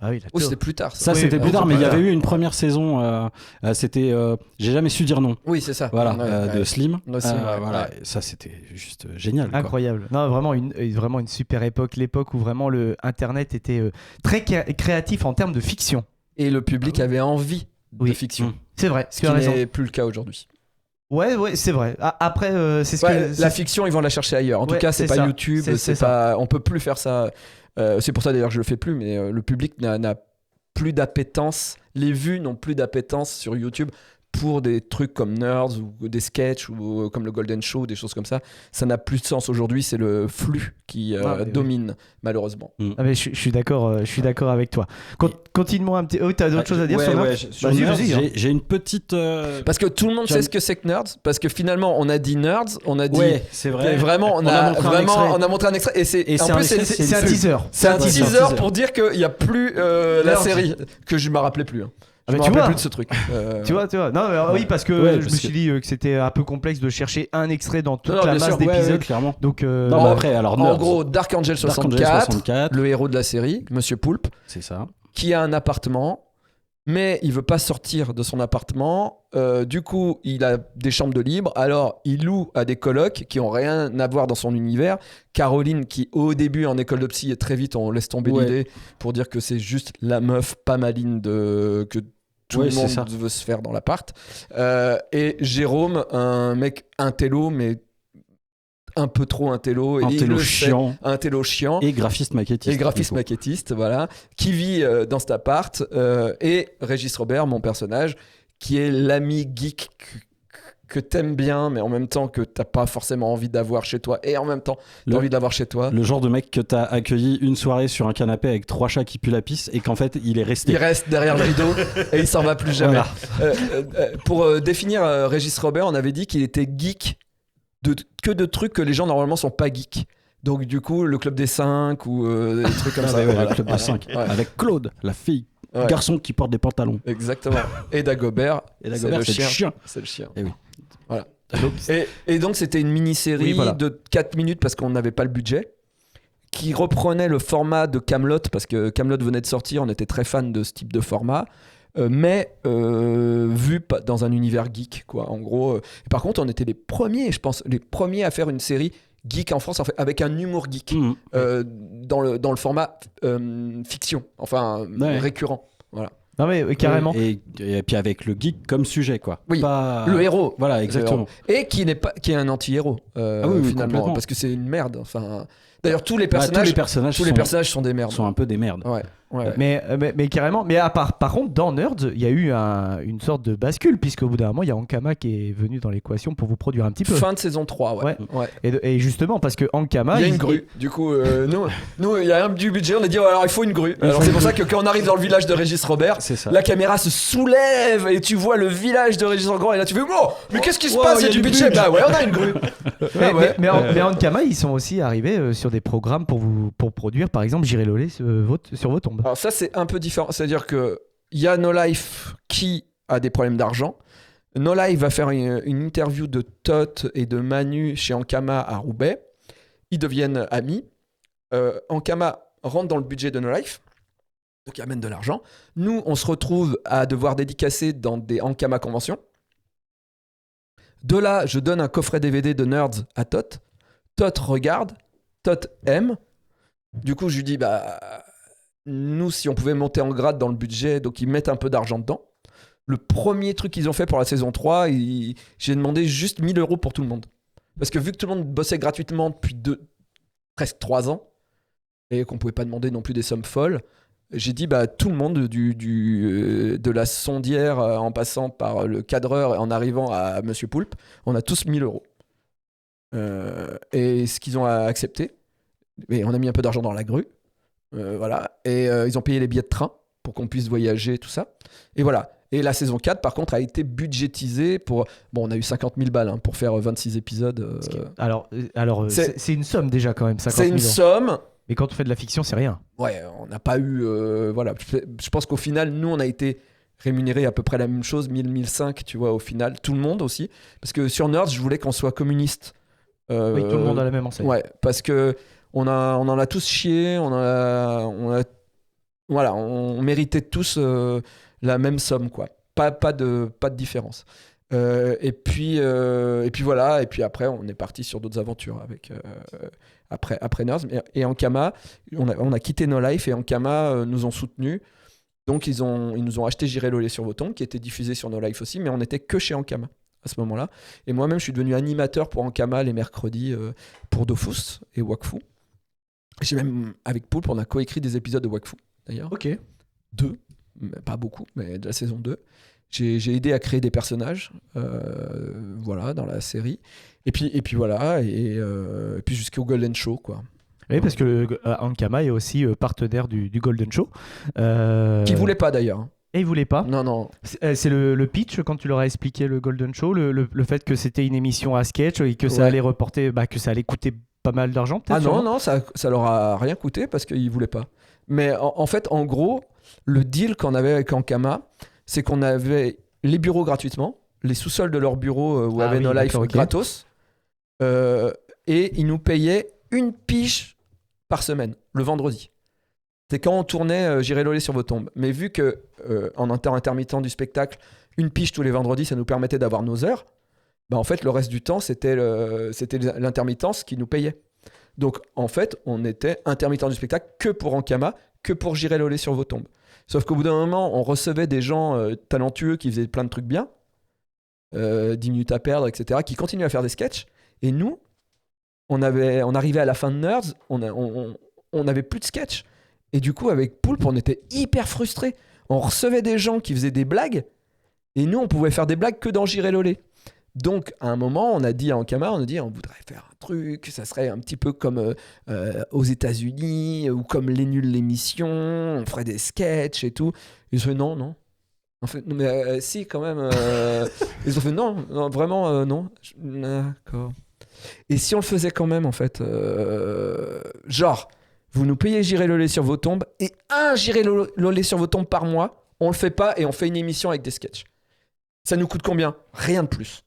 Ah oui, Oh, c'était plus tard. Ça, Oui, c'était plus oui, tard, mais il y plus avait tard. eu une première saison. J'ai jamais su dire non. Oui, c'est ça. Voilà, Ouais, de Slim. De Slim, ouais, Voilà, ouais. et ça c'était juste génial. quoi. Incroyable. Non, vraiment une super époque. L'époque où vraiment le Internet était très créatif en termes de fiction. Et le public avait envie de Oui. fiction. C'est vrai. Ce Tu qui as raison. n'est plus le cas aujourd'hui. Ouais, c'est vrai. Après, c'est ce Ouais, que la fiction, ils vont la chercher ailleurs. En tout Ouais, cas, c'est c'est pas ça. YouTube, C'est c'est pas. On peut plus faire ça. C'est pour ça d'ailleurs que je le fais plus. Mais le public n'a plus d'appétence. Les vues n'ont plus d'appétence sur YouTube pour des trucs comme Nerds ou des sketchs ou comme le Golden Show, des choses comme ça. Ça n'a plus de sens aujourd'hui. C'est le flux qui mais domine malheureusement. Ah, mais je suis d'accord. Je suis d'accord avec toi. Continuons un petit. Oh, t'as d'autres choses à dire sur Nerds sur Vas-y, Nerds, vas-y. hein. j'ai une petite. Parce que tout le monde J'aime- sait ce que c'est que Nerds. Parce que finalement, on a dit Nerds, on a dit. Ouais, c'est vrai. Vraiment, On a montré un extrait. on a montré un extrait. Et c'est Et en c'est un plus, extrait, C'est un une pub. teaser. c'est un Ouais, c'est un teaser teaser. pour dire qu'il n'y a plus la Nerds. série. Que je me rappelais plus. Hein. Ah, Je bah, me tu rappelais vois. plus de ce truc. Tu vois. Non, mais, oui, parce que Ouais, je parce me suis que- dit que c'était un peu complexe de chercher un extrait dans toute Non, la bien masse sûr, Ouais, d'épisodes. clairement. Donc, Non, mais après, alors En Nerds. gros, Dark Angel Dark 64, Angel 64, le héros de la série, Monsieur Poulpe, c'est ça. qui a un appartement, mais il veut pas sortir de son appartement. Du coup, il a des chambres de libre. Alors, il loue à des colocs qui ont rien à voir dans son univers. Caroline, qui au début en école de psy, et très vite on laisse tomber Ouais. l'idée pour dire que c'est juste la meuf pas maline que tout Ouais, le c'est monde ça. veut se faire dans l'appart. Et Jérôme, un mec intello, mais un peu trop intello. Et Un il télo le sait. chiant Un télo chiant. et graphiste maquettiste. Et graphiste du coup. maquettiste, voilà, qui vit dans cet appart, et Régis Robert, mon personnage, qui est l'ami geek que t'aimes bien, mais en même temps que t'as pas forcément envie d'avoir chez toi, et en même temps t'as Le- envie d'avoir chez toi. Le genre de mec que t'as accueilli une soirée sur un canapé avec 3 chats qui puent la pisse et qu'en fait il est resté. Il reste derrière le rideau et il s'en va plus jamais. Voilà. Pour définir Régis Robert, on avait dit qu'il était geek que de trucs que les gens normalement sont pas geeks. Donc du coup, le club des 5 ou des trucs comme Ah, ça. ouais, voilà. le club de 5. Ouais. Avec Claude, la fille, Ouais. garçon qui porte des pantalons. Exactement. Et Dagobert, Et Dagobert, c'est c'est le chien. C'est le chien. Eh oui. Voilà. Et donc, c'était une mini-série Oui, voilà. de 4 minutes parce qu'on n'avait pas le budget, qui reprenait le format de Camelot parce que Camelot venait de sortir, on était très fan de ce type de format. Mais vu dans un univers geek, quoi. En gros, et par contre, on était les premiers, je pense, les premiers à faire une série geek en France, en fait, avec un humour geek Mmh. dans le format fiction, enfin Ouais. récurrent. Voilà. Non mais carrément. Et puis avec le geek comme sujet, quoi. Oui, Pas... Le héros. Voilà, exactement. Et qui est un anti-héros Ah oui, finalement, complètement. parce que c'est une merde. Enfin, d'ailleurs tous les Bah, personnages, tous les personnages sont des merdes. sont un peu des merdes. Ouais. Mais carrément. Mais par contre, dans Nerds, il y a eu une sorte de bascule, puisqu'au bout d'un moment, il y a Ankama qui est venu dans l'équation pour vous produire un petit peu. Fin de saison 3, ouais. Ouais. Ouais. Et justement, parce que Ankama. Il y a une grue. Du coup, nous, il y a du budget. On a dit, alors il faut une grue. Alors c'est pour ça que quand on arrive dans le village de Régis Robert, C'est ça. la caméra se soulève et tu vois le village de Régis Robert. Et là, tu fais, oh, mais qu'est-ce qui se Wow, passe? Il y il a du budget. Bah ouais, on a une grue. Mais Ankama, ils sont aussi arrivés sur des programmes pour produire, par exemple, J'irai Lolé sur vos tombes. Alors ça, c'est un peu différent. C'est-à-dire que il y a No Life qui a des problèmes d'argent. No Life va faire une interview de Tot et de Manu chez Ankama à Roubaix. Ils deviennent amis. Ankama rentre dans le budget de No Life. Donc il amène de l'argent. Nous, on se retrouve à devoir dédicacer dans des Ankama conventions. De là, je donne un coffret DVD de Nerds à Tot. Tot regarde. Tot aime. Du coup, je lui dis, nous, si on pouvait monter en grade dans le budget, donc ils mettent un peu d'argent dedans. Le premier truc qu'ils ont fait pour la saison 3, j'ai demandé juste 1 000 € pour tout le monde. Parce que vu que tout le monde bossait gratuitement depuis presque 3 ans, et qu'on pouvait pas demander non plus des sommes folles, j'ai dit tout le monde, de la sondière en passant par le cadreur et en arrivant à Monsieur Poulpe, on a tous 1 000 €. Et ce qu'ils ont accepté, mais on a mis un peu d'argent dans la grue, voilà, et ils ont payé les billets de train pour qu'on puisse voyager, tout ça. Et voilà. Et la saison 4, par contre, a été budgétisée pour... Bon, on a eu 50 000 balles pour faire 26 épisodes. Alors c'est une somme déjà quand même, 50 C'est 000 une €. somme. Mais quand on fait de la fiction, c'est rien. Ouais, on n'a pas eu... voilà. Je pense qu'au final, nous, on a été rémunérés à peu près la même chose, 1000, 1005, tu vois, au final. Tout le monde aussi. Parce que sur Nerds, je voulais qu'on soit communiste. Oui, tout le monde a la même enseigne. Ouais, parce que on en a tous chié, voilà, on méritait tous la même somme, quoi. Pas de différence. Et puis voilà, et puis après on est parti sur d'autres aventures avec après Nerds et Ankama. On a quitté No Life et Ankama nous ont soutenus. Donc ils nous ont acheté J'irai Lolé sur vos tombes, qui était diffusé sur No Life aussi, mais on n'était que chez Ankama à ce moment-là. Et moi-même je suis devenu animateur pour Ankama les mercredis pour Dofus et Wakfu. J'ai même avec Poulpe on a coécrit des épisodes de Wakfu d'ailleurs. Ok. 2, pas beaucoup, mais de la saison 2. J'ai aidé à créer des personnages, voilà, dans la série. Et puis voilà, et puis jusqu'au Golden Show, quoi. Oui, parce que Ankama est aussi partenaire du Golden Show. Qui voulait pas d'ailleurs. Et il voulait pas. Non. C'est le pitch quand tu leur as expliqué le Golden Show, le fait que c'était une émission à sketch et que ça allait reporter, que ça allait coûter pas mal d'argent peut-être. Ah non, ça leur a rien coûté parce qu'ils voulaient pas. Mais en fait, en gros, le deal qu'on avait avec Ankama, c'est qu'on avait les bureaux gratuitement, les sous-sols de leurs bureaux où avait No Life gratos, et ils nous payaient 1 pige par semaine, le vendredi. C'est quand on tournait J'irai Lolé sur vos tombes. Mais vu que en intermittent du spectacle, 1 pige tous les vendredis, ça nous permettait d'avoir nos heures, en fait, le reste du temps, c'était l'intermittence qui nous payait. Donc, en fait, on était intermittent du spectacle que pour Ankama, que pour J'irai Lolé sur vos tombes. Sauf qu'au bout d'un moment, on recevait des gens talentueux qui faisaient plein de trucs bien, 10 minutes à perdre, etc., qui continuaient à faire des sketchs. Et nous, on arrivait à la fin de Nerds, on n'avait plus de sketchs. Et du coup, avec Poulpe, on était hyper frustrés. On recevait des gens qui faisaient des blagues, et nous, on pouvait faire des blagues que dans J'irai Lolé. Donc, à un moment, on a dit à Ankama, on voudrait faire un truc, ça serait un petit peu comme aux États-Unis ou comme Les Nuls l'émission, on ferait des sketchs et tout. Ils ont fait non. En fait, mais si, quand même. Ils ont fait non vraiment, non. D'accord. Et si on le faisait quand même, en fait, genre, vous nous payez J'irai Lolé sur vos tombes et un J'irai Lolé sur vos tombes par mois, on le fait pas et on fait une émission avec des sketchs. Ça nous coûte combien ? Rien de plus.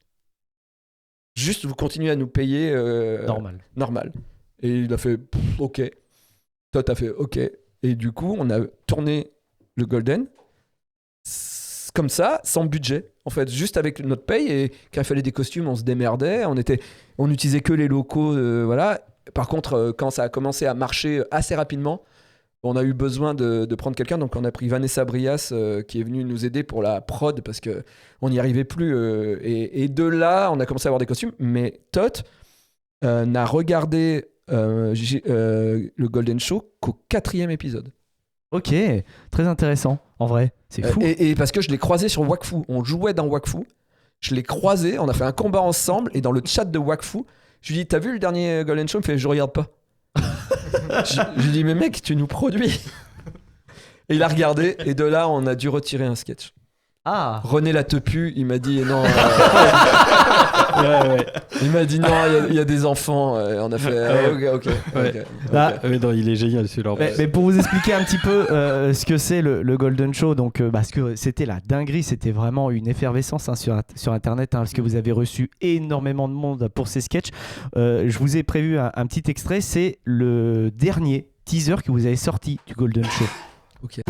Juste, vous continuez à nous payer normal. Et il a fait OK. Toi, t'as fait OK. Et du coup, on a tourné le Golden comme ça, sans budget. En fait, juste avec notre paye. Et quand il fallait des costumes, on se démerdait. On utilisait que les locaux. Voilà. Par contre, quand ça a commencé à marcher assez rapidement, on a eu besoin de prendre quelqu'un, donc on a pris Vanessa Brias qui est venue nous aider pour la prod parce qu'on n'y arrivait plus. Et de là, on a commencé à avoir des costumes. Mais Tot n'a regardé le Golden Show qu'au 4e épisode. Ok, très intéressant, en vrai, c'est fou. Et parce que je l'ai croisé sur Wakfu, on jouait dans Wakfu, je l'ai croisé, on a fait un combat ensemble, et dans le chat de Wakfu, je lui dis, t'as vu le dernier Golden Show ? Il me fait, je regarde pas. Je lui dis, mais mec, tu nous produis. Et il a regardé, et de là, on a dû retirer un sketch. Ah. René la tepu, il m'a dit non. Il m'a dit non, il y a des enfants. On a fait ok. Là, non, il est génial celui-là. Mais pour vous expliquer un petit peu ce que c'est le Golden Show, donc parce que c'était la dinguerie, c'était vraiment une effervescence sur Internet, parce que vous avez reçu énormément de monde pour ces sketchs. Je vous ai prévu un petit extrait, c'est le dernier teaser que vous avez sorti du Golden Show. Ok.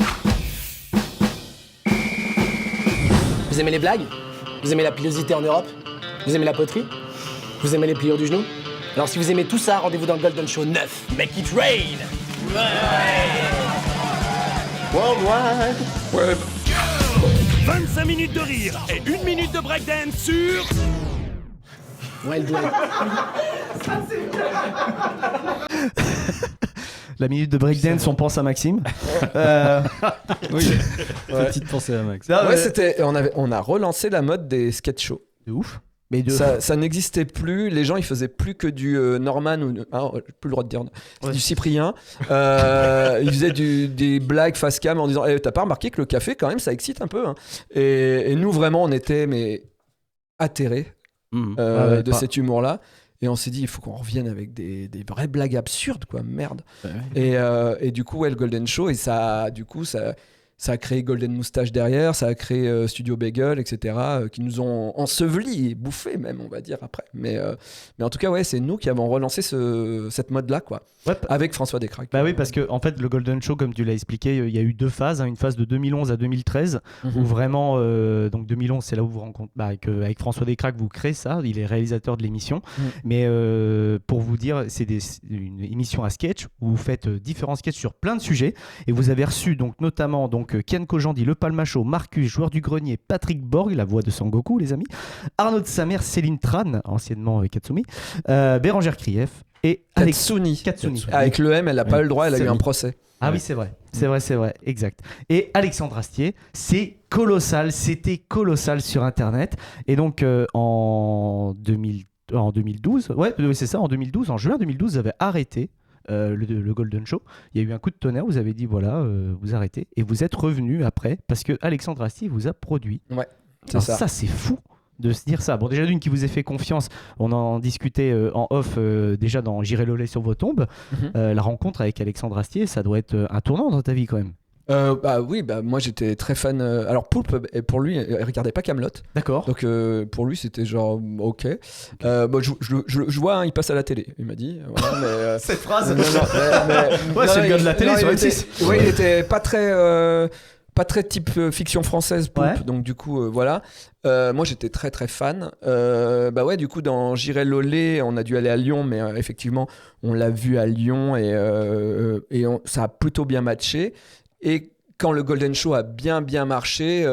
Vous aimez les blagues ? Vous aimez la pilosité en Europe ? Vous aimez la poterie ? Vous aimez les pliures du genou ? Alors si vous aimez tout ça, rendez-vous dans le Golden Show 9. Make it rain ! Ouais. 25 minutes de rire et 1 minute de breakdance sur... Wild Wild. La minute de breakdance, on pense à Maxime. Oui, petite pensée à Max. Ouais, on a relancé la mode des sketch shows. De ouf. Ça n'existait plus. Les gens, ils faisaient plus que du Norman ou j'ai plus le droit de dire du Cyprien. Ils faisaient des blagues face cam en disant t'as pas remarqué que le café quand même ça excite un peu hein. Et nous vraiment on était atterrés de cet humour là. Et on s'est dit, il faut qu'on revienne avec des vraies blagues absurdes, quoi, merde. Et du coup, le Golden Show, et ça a créé Golden Moustache derrière, ça a créé Studio Bagel, etc., qui nous ont ensevelis et bouffés même, on va dire, après. Mais en tout cas, ouais, c'est nous qui avons relancé cette mode-là, quoi, avec François Descraques. Bah oui, parce que en fait, le Golden Show, comme tu l'as expliqué, il y a eu 2 phases, hein, une phase de 2011 à 2013, où vraiment, donc 2011, c'est là où vous rencontrez, avec François Descraques, vous créez ça, il est réalisateur de l'émission, mais pour vous dire, c'est une émission à sketch, où vous faites différents sketchs sur plein de sujets, et vous avez reçu donc notamment Kian Kojandi, Le Palmacho, Marcus, Joueur du Grenier, Patrick Borg, la voix de Sangoku, les amis, Arnaud de Samer, Céline Tran, anciennement Katsumi, Bérangère Krief et Katsuni. Avec le M, elle n'a pas eu le droit, elle a eu un procès. Ah oui, c'est vrai, exact. Et Alexandre Astier, c'était colossal sur Internet. Et donc en 2012, c'est ça, en juin 2012, vous avez arrêté le Golden Show. Il y a eu un coup de tonnerre, vous avez dit voilà, vous arrêtez. Et vous êtes revenu après, parce que Alexandre Astier vous a produit. Ouais, c'est ça. Ça, c'est fou de se dire ça. Bon, déjà d'une qui vous ait fait confiance, on en discutait en off déjà dans J'irai le lait sur vos tombes. La rencontre avec Alexandre Astier, ça doit être un tournant dans ta vie quand même. Oui, moi j'étais très fan. Alors Poulpe, pour lui, il regardait pas Kaamelott. D'accord. Donc pour lui c'était genre ok. Je vois, hein, il passe à la télé. Il m'a dit. Voilà, mais, cette phrase. C'est le gars de la télé sur M6. Oui, il était pas très type fiction française, Poulpe. Donc du coup voilà. Moi j'étais très très fan. Du coup dans J'irai Lolé, on a dû aller à Lyon, mais effectivement on l'a vu à Lyon et ça a plutôt bien matché. Et quand le Golden Show a bien marché,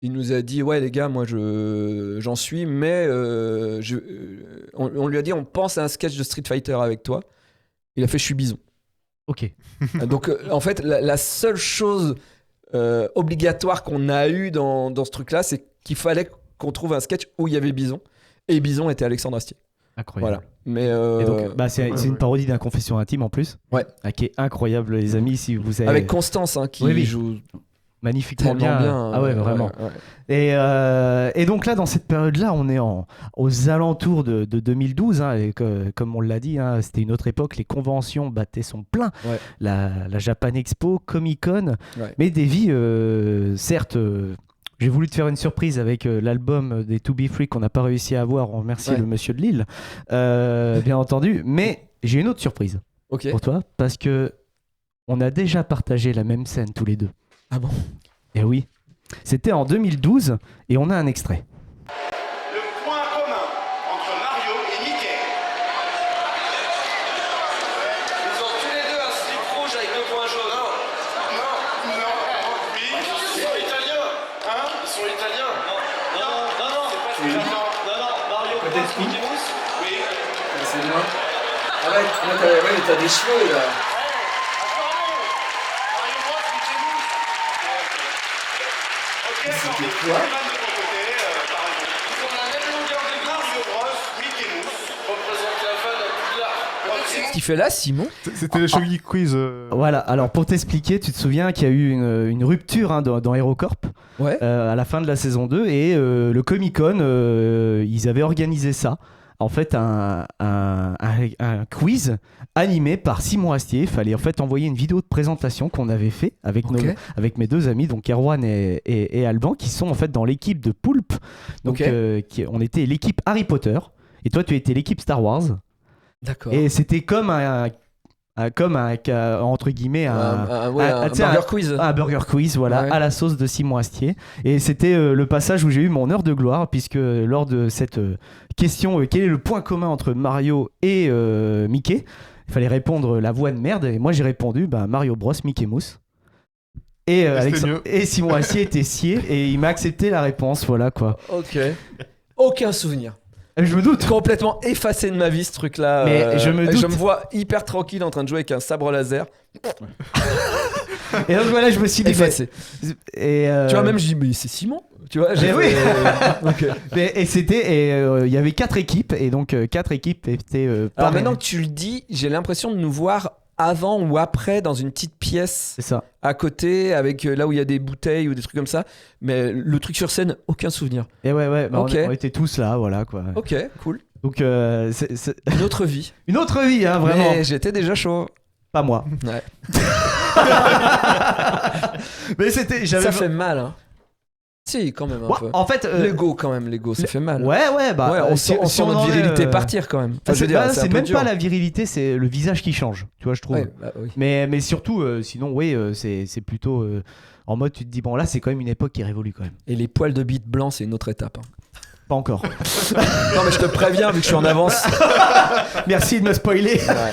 il nous a dit ouais les gars, moi j'en suis, mais on lui a dit on pense à un sketch de Street Fighter avec toi. Il a fait je suis Bison. Ok. Donc en fait la seule chose obligatoire qu'on a eu dans ce truc-là, c'est qu'il fallait qu'on trouve un sketch où il y avait Bison, et Bison était Alexandre Astier. Incroyable. Voilà. Mais et donc, c'est une parodie d'un Confession intime en plus. Ouais. Qui est incroyable, les amis. Si vous avez... Avec Constance, hein, qui joue magnifiquement bien. Ah ouais, vraiment. Ouais. Et donc là, dans cette période-là, on est aux alentours de 2012. Hein, et comme on l'a dit, hein, c'était une autre époque. Les conventions battaient son plein. Ouais. La Japan Expo, Comic-Con. Ouais. Mais des vies, certes... J'ai voulu te faire une surprise avec l'album des To Be Free qu'on n'a pas réussi à avoir. On remercie le monsieur de Lille, bien entendu. Mais j'ai une autre surprise pour toi, parce que on a déjà partagé la même scène tous les deux. Ah bon ? Eh oui. C'était en 2012 et on a un extrait. Le point commun entre Mario et Mickey. Ils ont tous les deux un slip rouge avec 2 points jaunes. Oui, ils sont italiens. Hein ? Ils sont italiens. Non, c'est pas italien. Non, Mario Bros, Mickey Mouse. Oui. C'est moi. Ah ouais, t'as des cheveux là. Mario Bros, Mickey Mouse. Ok, c'était quoi ? Ils ont la même longueur de Mario Bros, Mickey Mouse. Représente la fin de Poudlard. Ce qu'il fait là, Simon ? C'était le Shogi Quiz. Voilà, alors pour t'expliquer, tu te souviens qu'il y a eu une rupture hein, dans HeroCorp à la fin de la saison 2 et le Comic-Con, ils avaient organisé ça. En fait, un quiz animé par Simon Astier. Il fallait en fait envoyer une vidéo de présentation qu'on avait fait avec mes 2 amis, donc Erwan et Alban, qui sont en fait dans l'équipe de Poulpe. Donc, on était l'équipe Harry Potter et toi, tu étais l'équipe Star Wars. D'accord. Et c'était comme entre guillemets un burger quiz. Un burger quiz, voilà, à la sauce de Simon Astier. Et c'était le passage où j'ai eu mon heure de gloire, puisque lors de cette question, quel est le point commun entre Mario et Mickey, Il fallait répondre la voix de merde. Et moi, j'ai répondu Mario Bros, Mickey Mouse. Et, et Simon Assier était scié et il m'a accepté la réponse. Voilà quoi. Ok. Aucun souvenir. Je me doute. Complètement effacé de ma vie ce truc-là. Mais je me doute. Je me vois hyper tranquille en train de jouer avec un sabre laser. Et donc voilà, je me suis dit. Effacé. Et tu vois, même je dis, mais c'est Simon. Tu vois, oui. Okay. Et il y avait 4 équipes et donc 4 équipes étaient. Alors maintenant que tu le dis, j'ai l'impression de nous voir avant ou après dans une petite pièce. C'est ça. À côté, avec là où il y a des bouteilles ou des trucs comme ça. Mais le truc sur scène, aucun souvenir. Et ouais, okay. on était tous là, voilà quoi. Ok, cool. Donc c'est... Une autre vie. Une autre vie, hein, vraiment. Mais j'étais déjà chaud. Pas moi. Ouais. Mais c'était. Ça fait mal, hein. Si, quand même un peu. En fait, l'ego quand même, ça fait mal. Ouais, on sent notre virilité partir quand même. Enfin, c'est même dur. Pas la virilité, c'est le visage qui change, tu vois, je trouve. Ouais, oui. Mais surtout, sinon, oui, c'est plutôt en mode, tu te dis, bon, là, c'est quand même une époque qui révolue quand même. Et les poils de bite blancs, c'est une autre étape. Hein. Pas encore. Non, mais je te préviens, vu que je suis en avance. Merci de me spoiler. Ouais.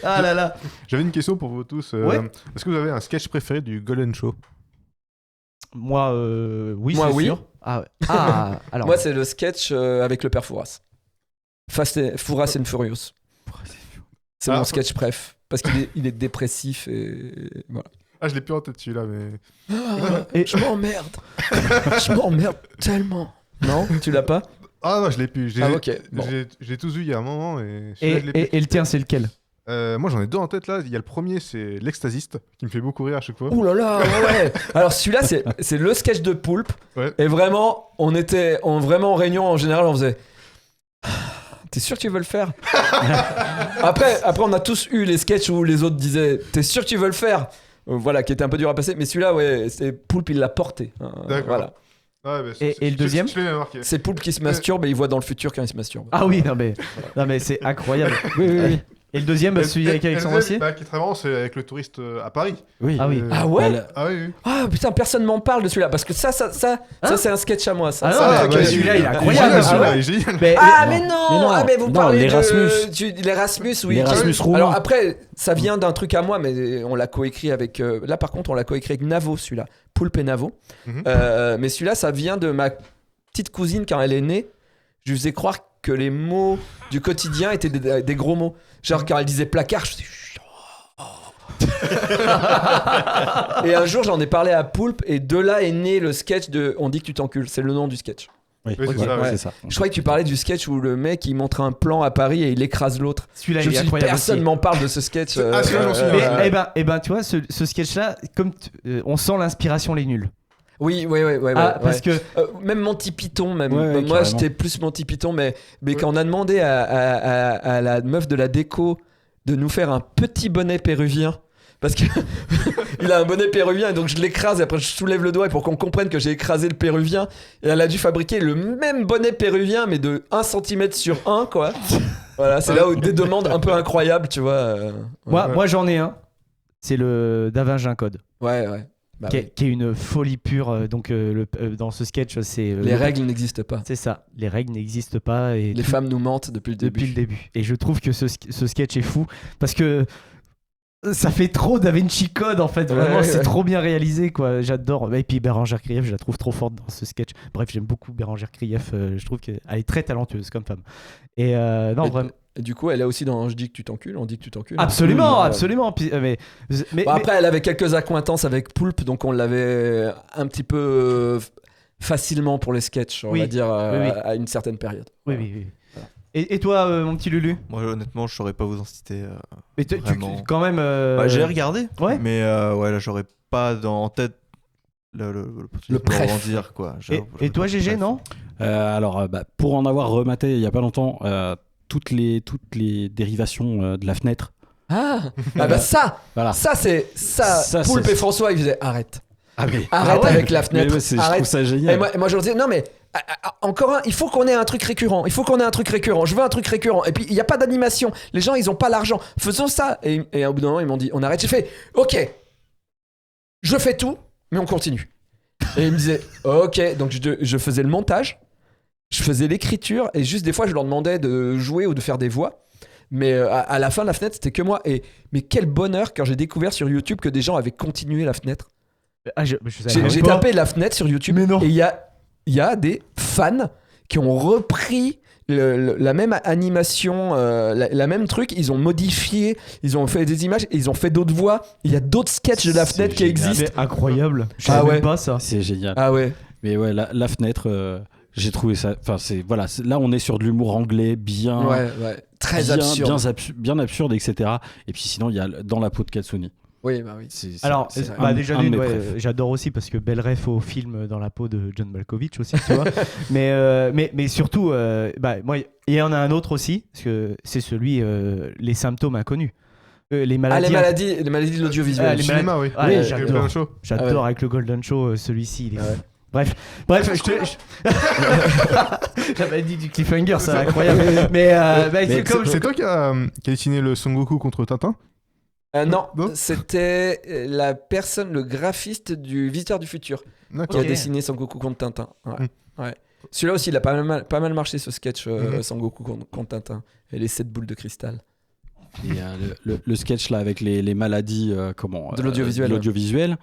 Ah là là. J'avais une question pour vous tous. Est-ce que vous avez un sketch préféré du Golden Show? Moi, oui, moi, c'est oui. sûr. Alors. Moi, c'est le sketch avec le père Fouras. Fouras and Furious. C'est mon sketch préf. Parce qu'il est dépressif et voilà. Ah, je l'ai plus en tête celui-là, mais. Et je m'emmerde. Je m'emmerde tellement. Non, tu l'as pas? Ah non, je l'ai plus. Ok. Bon. J'ai tous vu il y a un moment et. Et le tien, c'est lequel? Moi j'en ai 2 en tête là. Il y a le premier, c'est l'Extasiste qui me fait beaucoup rire à chaque fois. Ouh là là, ouais. Alors celui-là, c'est le sketch de Poulpe. Ouais. Et vraiment, on était vraiment en réunion en général, on faisait. T'es sûr que tu veux le faire? après, on a tous eu les sketchs où les autres disaient t'es sûr que tu veux le faire? Voilà, qui était un peu dur à passer. Mais celui-là, ouais, c'est Poulpe, il l'a porté. D'accord. Voilà. Ouais, et le deuxième? C'est Poulpe qui se masturbe et il voit dans le futur quand il se masturbe. Ah oui, non mais c'est incroyable. Oui. Et le deuxième, celui avec Alexandre Assier? Qui est très marrant, c'est avec le touriste à Paris. Oui. Ah oui. Ah ouais? Ah oui. Ah putain, personne m'en parle de celui-là parce que ça c'est un sketch à moi. Ça, celui-là, il est incroyable. Mais non. Mais vous parlez l'Erasmus, oui. L'Erasmus roumain. Alors après, ça vient d'un truc à moi, mais on l'a coécrit avec. Là, par contre, on l'a coécrit avec Navo, celui-là, Poulpe et Navo. Mais celui-là, ça vient de ma petite cousine quand elle est née. Je lui faisais croire que les mots du quotidien étaient des gros mots. Genre quand elle disait placard, je faisais... Et un jour j'en ai parlé à Poulpe et de là est né le sketch de On dit que tu t'encules. C'est le nom du sketch. Oui, c'est ça. Je croyais que tu parlais du sketch où le mec il montre un plan à Paris et il écrase l'autre. Celui-là, il est incroyable. Personne m'en parle de ce sketch. Celui-là, j'en suis. Eh ben, tu vois, ce sketch-là, comme on sent l'inspiration Les Nuls. Oui. Parce que même Monty Python, moi carrément. j'étais plus Monty Python, mais quand on a demandé à la meuf de la déco de nous faire un petit bonnet péruvien, parce que il a un bonnet péruvien et donc je l'écrase et après je soulève le doigt pour qu'on comprenne que j'ai écrasé le péruvien et elle a dû fabriquer le même bonnet péruvien mais de 1 cm sur 1 quoi. Voilà, c'est là où des demandes un peu incroyables, tu vois. Moi j'en ai un, c'est le Da Vinci Code. Ouais. Qui est une folie pure. Donc, dans ce sketch, c'est. Les règles n'existent pas. C'est ça. Les règles n'existent pas. Et les femmes nous mentent depuis le début. Et je trouve que ce sketch est fou parce que ça fait trop Da Vinci Code en fait. Vraiment, c'est trop bien réalisé, quoi. J'adore. Et puis Bérangère Krief, je la trouve trop forte dans ce sketch. Bref, j'aime beaucoup Bérangère Krief. Je trouve qu'elle est très talentueuse comme femme. Et non, vraiment. Et du coup, elle est aussi dans Je dis que tu t'encules, on dit que tu t'encules. Absolument. Puis, mais après, elle avait quelques accointances avec Poulpe, donc on l'avait un petit peu facilement pour les sketchs, on va dire, à une certaine période. Oui. Voilà. Et toi, mon petit Lulu? Moi, honnêtement, je saurais pas vous en citer. Mais tu quand même. J'ai regardé. Ouais. Mais là, j'aurais pas en tête le préf. dire quoi. Et toi, GG, non? Alors, pour en avoir rematé il y a pas longtemps. Toutes les dérivations de la fenêtre. Voilà. Ça c'est Poulpe et François ils faisaient arrête avec la fenêtre. Je trouve ça génial. Et moi je leur disais non mais encore un, il faut qu'on ait un truc récurrent. Je veux un truc récurrent. Et puis il y a pas d'animation. Les gens ils ont pas l'argent. Faisons ça. Et au bout d'un moment ils m'ont dit on arrête. J'ai fait ok. Je fais tout mais on continue. Et ils me disaient ok donc je faisais le montage. Je faisais l'écriture et juste des fois je leur demandais de jouer ou de faire des voix Mais à la fin, la fenêtre, c'était que moi. Mais quel bonheur quand j'ai découvert sur YouTube que des gens avaient continué la fenêtre. J'ai tapé la fenêtre sur YouTube et il y a des fans qui ont repris la même animation, la même truc. Ils ont modifié, ils ont fait des images, ils ont fait d'autres voix. Il y a d'autres sketchs de la fenêtre qui existent. Mais incroyable. Je savais même pas ça. C'est génial. Ah ouais. Mais ouais, la fenêtre, j'ai trouvé ça. Enfin, là, on est sur de l'humour anglais bien. Ouais. Très absurde. Bien absurde, etc. Et puis sinon, il y a Dans la peau de Katsuni. Oui, bah oui. Alors, déjà, un de mes préf. j'adore aussi parce que belle ref au film Dans la peau de John Malkovich aussi, tu vois. mais surtout, moi, il y en a un autre aussi, parce que c'est celui Les symptômes inconnus. Les maladies les maladies de l'audiovisuel. Le cinéma, oui. Ouais, Avec le Golden Show. J'adore avec le Golden Show, celui-ci. Il est fou. Bref, j'avais dit du cliffhanger, c'est incroyable. C'est toi qui a dessiné le Son Goku contre Tintin? Non, c'était le graphiste du Visiteur du Futur qui a dessiné Son Goku contre Tintin. Ouais. Celui-là aussi, il a pas mal marché ce sketch Son Goku contre Tintin et les 7 boules de cristal. Et le sketch là avec les maladies de l'audiovisuel.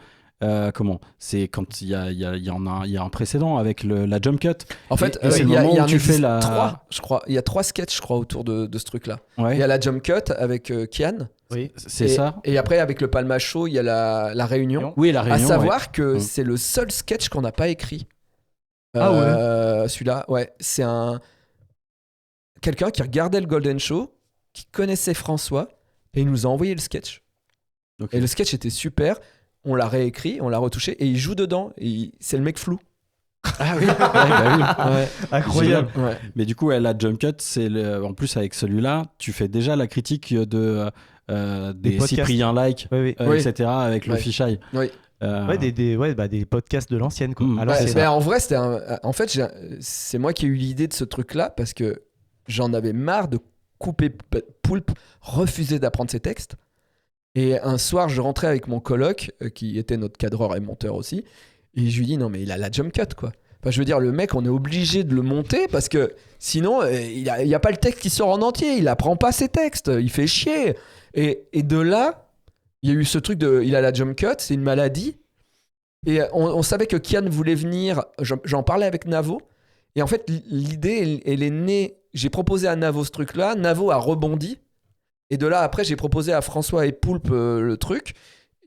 C'est quand il y a un précédent avec la jump cut. En fait, c'est le moment où tu fais la 3, je crois. Il y a 3 sketchs, je crois, autour de ce truc-là. Ouais. Il y a la jump cut avec Kian. Oui, c'est ça. Et après, avec le Palma Show, il y a la réunion. Oui, la réunion. À savoir que c'est le seul sketch qu'on n'a pas écrit. Celui-là, ouais. C'est quelqu'un qui regardait le Golden Show, qui connaissait François, et il nous a envoyé le sketch. Okay. Et le sketch était super. On l'a réécrit, on l'a retouché, et il joue dedans. Et c'est le mec flou. Ah oui, ouais. Incroyable. Ouais. Mais du coup, la jump cut, en plus avec celui-là, tu fais déjà la critique des Cyprien Like, etc. avec le fisheye. Oui. Des podcasts de l'ancienne, quoi. Alors, en vrai, c'est moi qui ai eu l'idée de ce truc-là parce que j'en avais marre de couper Poulpe, refuser d'apprendre ses textes. Et un soir, je rentrais avec mon coloc, qui était notre cadreur et monteur aussi, et je lui dis non mais il a la jump cut, quoi. Enfin, je veux dire, le mec, on est obligé de le monter parce que sinon, il y a pas le texte qui sort en entier, il apprend pas ses textes, il fait chier. Et de là, il y a eu ce truc il a la jump cut, c'est une maladie. Et on savait que Kian voulait venir, j'en parlais avec Navo, et en fait, l'idée, elle est née, j'ai proposé à Navo ce truc-là, Navo a rebondi. Et de là, après, j'ai proposé à François et Poulpe le truc.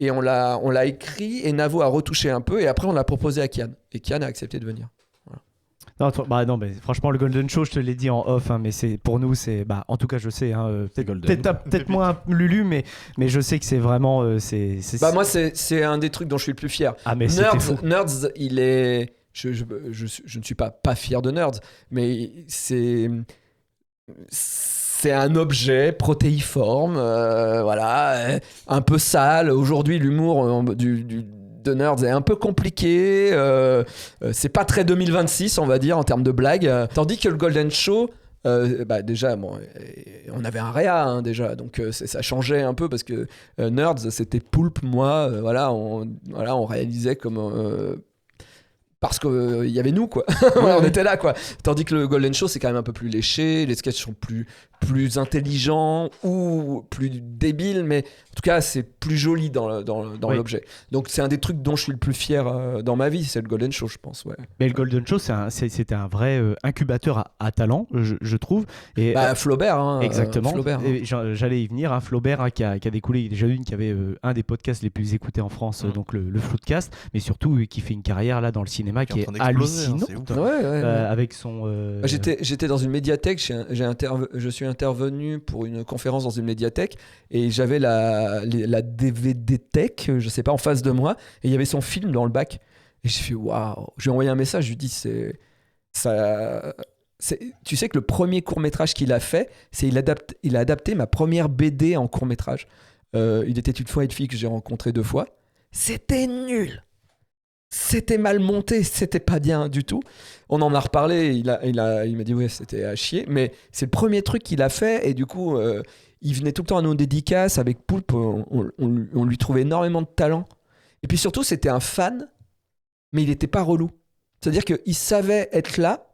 Et on l'a écrit. Et Navo a retouché un peu. Et après, on l'a proposé à Kian. Et Kian a accepté de venir. Voilà. Non, mais franchement, le Golden Show, je te l'ai dit en off. Mais pour nous, c'est. En tout cas, je sais. Peut-être moins Lulu, mais je sais que c'est vraiment. Moi, c'est un des trucs dont je suis le plus fier. Ah, mais Nerds, il est. Je ne suis pas fier de Nerds. Mais c'est un objet protéiforme, un peu sale. Aujourd'hui, l'humour de Nerds est un peu compliqué. C'est pas très 2026, on va dire, en termes de blagues. Tandis que le Golden Show, déjà, on avait un réa déjà, donc ça changeait un peu parce que Nerds, c'était Poulpe, moi, on réalisait comme... parce qu'il y avait nous, quoi. On était là, quoi. Tandis que le Golden Show, c'est quand même un peu plus léché, les sketchs sont plus intelligents ou plus débiles, mais en tout cas, c'est plus joli dans l'objet. Donc, c'est un des trucs dont je suis le plus fier dans ma vie, c'est le Golden Show, je pense. Ouais. Mais le Golden Show, c'était un vrai incubateur à talent, je trouve. Et, Flaubert, exactement. Flaubert, j'allais y venir. Flaubert, qui a découlé, déjà qui avait un des podcasts les plus écoutés en France, donc le Floodcast, mais surtout qui fait une carrière là dans le cinéma qui est hallucinante. Avec son. J'étais dans une médiathèque, je suis intervenu pour une conférence dans une médiathèque et j'avais la DVD Tech, je sais pas, en face de moi, et il y avait son film dans le bac. Et j'ai fait waouh! Je lui ai envoyé un message, je lui ai dit tu sais que le premier court-métrage qu'il a fait, c'est il a adapté ma première BD en court-métrage. Il était une fois une fille que j'ai rencontrée 2 fois. C'était nul! C'était mal monté, c'était pas bien du tout. On en a reparlé, il m'a dit ouais, c'était à chier, mais c'est le premier truc qu'il a fait, et du coup, il venait tout le temps à nos dédicaces avec Poulpe, on lui trouvait énormément de talent. Et puis surtout, c'était un fan, mais il était pas relou. C'est-à-dire qu'il savait être là,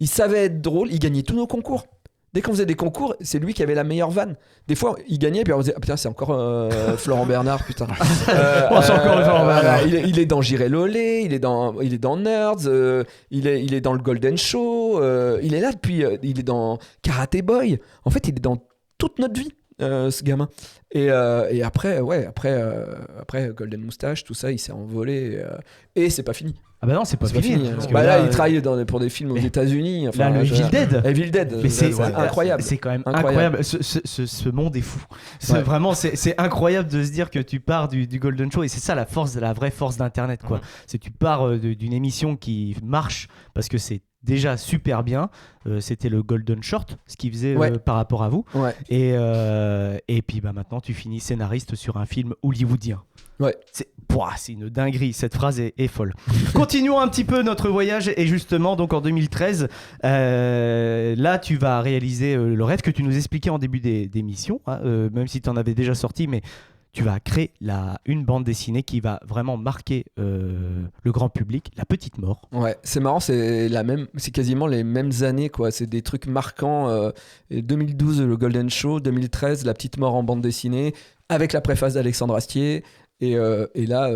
il savait être drôle, il gagnait tous nos concours. Dès qu'on faisait des concours, c'est lui qui avait la meilleure vanne. Des fois, il gagnait, puis on disait, ah putain, c'est encore Florent Bernard, putain. C'est encore Florent Bernard. Il est dans J'irai Lolé, il est dans Nerds, il est dans le Golden Show, il est là depuis, il est dans Karate Boy. En fait, il est dans toute notre vie, ce gamin. Et après Golden Moustache, tout ça, il s'est envolé. Et c'est pas fini. Ah bah non, c'est pas fini. Parce que là, il travaille pour des films aux États-Unis. Là, le Evil Dead. Evil Dead. Mais c'est incroyable. C'est quand même incroyable. Ce monde est fou. Vraiment, c'est incroyable de se dire que tu pars du Golden Show, et c'est ça la vraie force d'Internet, quoi. C'est tu pars d'une émission qui marche parce que c'est déjà super bien. C'était le Golden Short, ce qu'il faisait par rapport à vous. Ouais. Et puis maintenant, tu finis scénariste sur un film hollywoodien. Ouais. C'est une dinguerie, cette phrase est folle. Continuons un petit peu notre voyage, et justement donc en 2013, là tu vas réaliser le rêve que tu nous expliquais en début d'émission, hein, même si tu en avais déjà sorti, mais tu vas créer une bande dessinée qui va vraiment marquer le grand public, La Petite Mort. Ouais, c'est marrant, c'est quasiment les mêmes années, quoi. C'est des trucs marquants. 2012, le Golden Show, 2013, La Petite Mort en bande dessinée, avec la préface d'Alexandre Astier. Et là,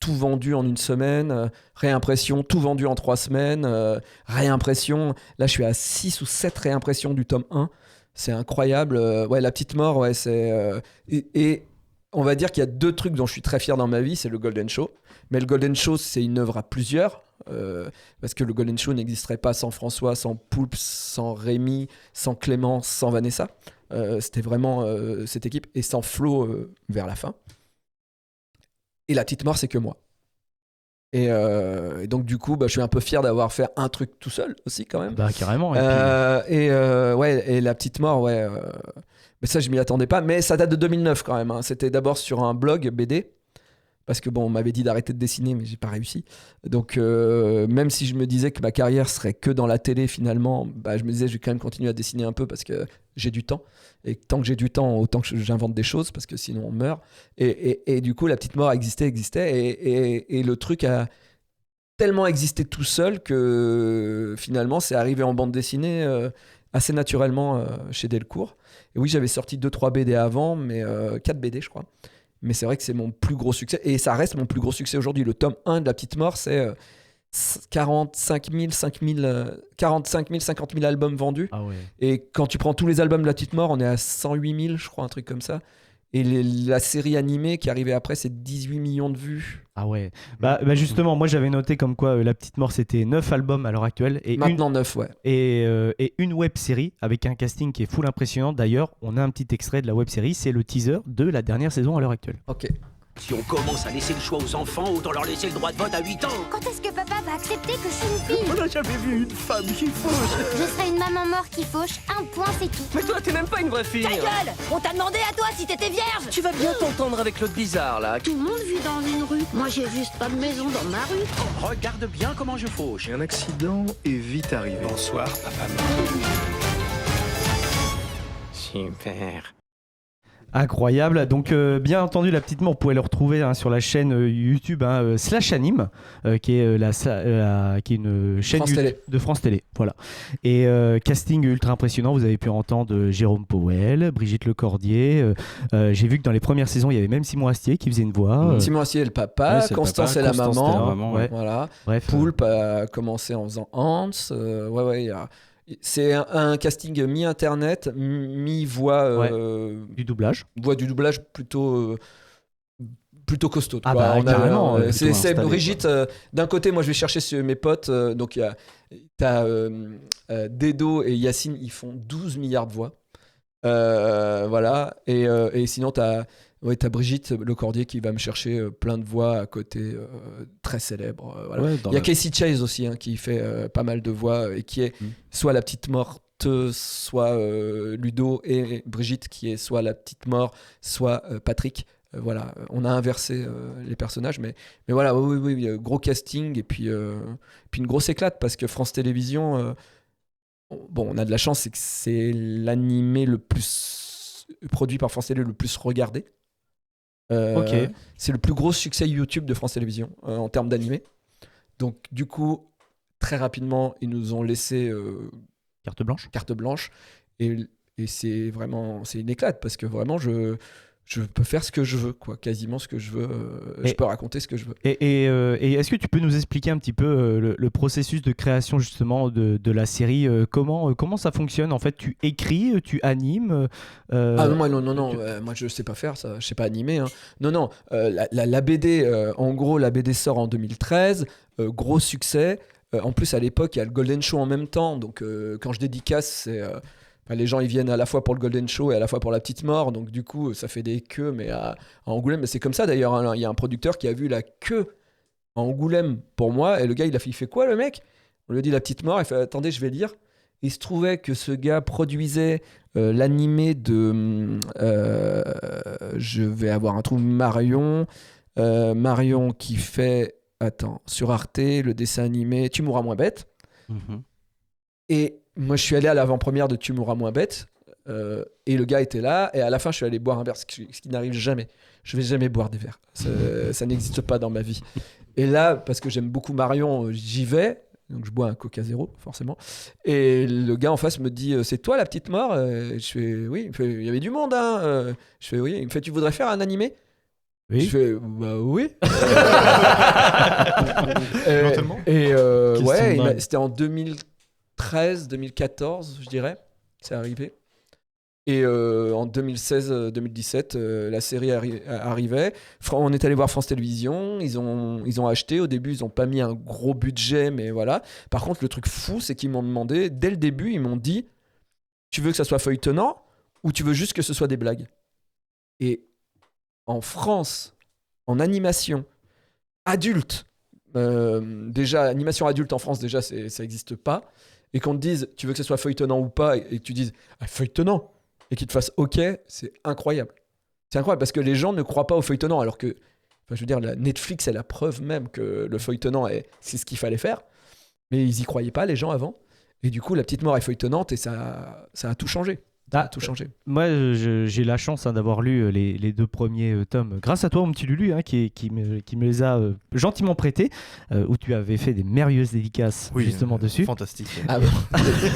tout vendu en une semaine, réimpression, tout vendu en 3 semaines, réimpression. Là, je suis à 6 ou 7 réimpressions du tome 1. C'est incroyable. La Petite Mort, c'est... et on va dire qu'il y a 2 trucs dont je suis très fier dans ma vie, c'est le Golden Show. Mais le Golden Show, c'est une œuvre à plusieurs, parce que le Golden Show n'existerait pas sans François, sans Poulpe, sans Rémi, sans Clément, sans Vanessa. C'était vraiment cette équipe, et sans Flo vers la fin. Et La Petite Mort, c'est que moi. Et donc du coup, je suis un peu fier d'avoir fait un truc tout seul aussi, quand même. Bah carrément. Et La Petite Mort, mais ça je m'y attendais pas. Mais ça date de 2009 quand même, hein. C'était d'abord sur un blog BD, parce que on m'avait dit d'arrêter de dessiner, mais j'ai pas réussi. Donc même si je me disais que ma carrière serait que dans la télé finalement, je me disais je vais quand même continuer à dessiner un peu parce que j'ai du temps. Et tant que j'ai du temps, autant que j'invente des choses, parce que sinon on meurt. Et du coup, La Petite Mort existait. Et le truc a tellement existé tout seul que finalement, c'est arrivé en bande dessinée assez naturellement chez Delcourt. Et oui, j'avais sorti 2-3 BD avant, mais 4 BD, je crois. Mais c'est vrai que c'est mon plus gros succès. Et ça reste mon plus gros succès aujourd'hui. Le tome 1 de La Petite Mort, c'est 45 000, 50 000 albums vendus. Ah ouais. Et quand tu prends tous les albums de La Petite Mort, on est à 108 000, je crois, un truc comme ça. Et la série animée qui arrivait après, c'est 18 millions de vues. Ah ouais. Justement, moi j'avais noté comme quoi La Petite Mort, c'était 9 albums à l'heure actuelle. Et maintenant 9, ouais. Et une web série avec un casting qui est full impressionnant. D'ailleurs, on a un petit extrait de la web série, c'est le teaser de la dernière saison à l'heure actuelle. Ok. Si on commence à laisser le choix aux enfants, autant leur laisser le droit de vote à 8 ans. Quand est-ce que papa va accepter que je suis une fille? On n'a jamais vu une femme qui fauche. Je serai une maman mort qui fauche, un point c'est tout. Mais toi, t'es même pas une vraie fille. Ta gueule! On t'a demandé à toi si t'étais vierge! Tu vas bien t'entendre avec l'autre bizarre, là. Tout le monde vit dans une rue. Moi j'ai juste pas de maison dans ma rue. Regarde bien comment je fauche. Un accident est vite arrivé. Bonsoir, papa. Super. Incroyable. Donc bien entendu, La Petite Mort, vous pouvez le retrouver sur la chaîne YouTube Slash Anime, qui est une chaîne France Télé. de France Télé. Voilà. Et casting ultra impressionnant. Vous avez pu entendre Jérôme Powell, Brigitte Lecordier. J'ai vu que dans les premières saisons, il y avait même Simon Astier qui faisait une voix. Simon Astier est le papa, Ouais, Constance est la maman. Ouais. Voilà. Bref. Poulpe a commencé en faisant Hans. C'est un casting mi-internet, mi-voix. Du doublage. Voix du doublage plutôt costaud. Ah bah, carrément. C'est Brigitte. D'un côté, moi je vais chercher mes potes. Donc t'as Dedo et Yacine, ils font 12 milliards de voix. Voilà. Et sinon, t'as Brigitte Lecordier qui va me chercher plein de voix à côté très célèbres. Voilà. Ouais, il y a Casey Chase aussi qui fait pas mal de voix et qui est soit La Petite Morte, soit Ludo, et Brigitte qui est soit La Petite Mort, soit Patrick. Voilà, on a inversé les personnages, mais voilà, oui, gros casting et puis une grosse éclate parce que France Télévisions, on a de la chance, c'est que c'est l'animé le plus produit par France Télé, le plus regardé. C'est le plus gros succès YouTube de France Télévisions en termes d'animé. Donc du coup, très rapidement, ils nous ont laissé Carte blanche. Carte blanche. Et c'est vraiment, c'est une éclate parce que vraiment, je peux faire ce que je veux, quoi, quasiment ce que je veux. Je peux raconter ce que je veux. Et est-ce que tu peux nous expliquer un petit peu le processus de création justement de la série comment ça fonctionne en fait? Tu écris, tu animes Ah non, moi je sais pas faire ça, je sais pas animer. Hein. Non, la BD, en gros, la BD sort en 2013, gros succès. En plus, à l'époque, il y a le Golden Show en même temps, donc quand je dédicace, c'est... les gens ils viennent à la fois pour le Golden Show et à la fois pour la petite mort, donc du coup ça fait des queues mais à Angoulême. Mais c'est comme ça d'ailleurs, hein. Il y a un producteur qui a vu la queue à Angoulême pour moi et le gars il fait quoi le mec? On lui a dit la petite mort, il fait attendez je vais lire. Il se trouvait que ce gars produisait l'animé de je vais avoir un trou, Marion qui fait sur Arte le dessin animé Tu mourras moins bête. Et moi, je suis allé à l'avant-première de Tu mourras moins bête, et le gars était là, et à la fin, je suis allé boire un verre, ce qui n'arrive jamais. Je vais jamais boire des verres. Ça n'existe pas dans ma vie. Et là, parce que j'aime beaucoup Marion, j'y vais, donc je bois un Coca Zéro, forcément. Et le gars en face me dit c'est toi la petite mort? Je fais oui. Il y avait du monde, hein. Je fais oui. Il me fait tu voudrais faire un animé? Oui. Je fais bah oui. C'était en 2013, 2014, je dirais, c'est arrivé. Et en 2016-2017, la série arrivait. On est allé voir France Télévisions, ils ont acheté. Au début, ils n'ont pas mis un gros budget, mais voilà. Par contre, le truc fou, c'est qu'ils m'ont demandé, dès le début, ils m'ont dit tu veux que ça soit feuilletonnant ou tu veux juste que ce soit des blagues? Et en France, en animation adulte, déjà, animation adulte en France, déjà, ça n'existe pas. Et qu'on te dise, tu veux que ce soit feuilletonnant ou pas, et que tu dises, feuilletonnant, et qu'ils te fassent OK, c'est incroyable. C'est incroyable parce que les gens ne croient pas au feuilletonnant, alors que, je veux dire, la Netflix est la preuve même que le feuilletonnant, c'est ce qu'il fallait faire. Mais ils y croyaient pas, les gens, avant. Et du coup, la petite mort est feuilletonnante et ça a tout changé. Tout changé. Moi, j'ai la chance d'avoir lu les 2 premiers tomes, grâce à toi, mon petit Lulu, hein, qui me les a gentiment prêtés, où tu avais fait des merveilleuses dédicaces justement dessus. Fantastique. Ah bon.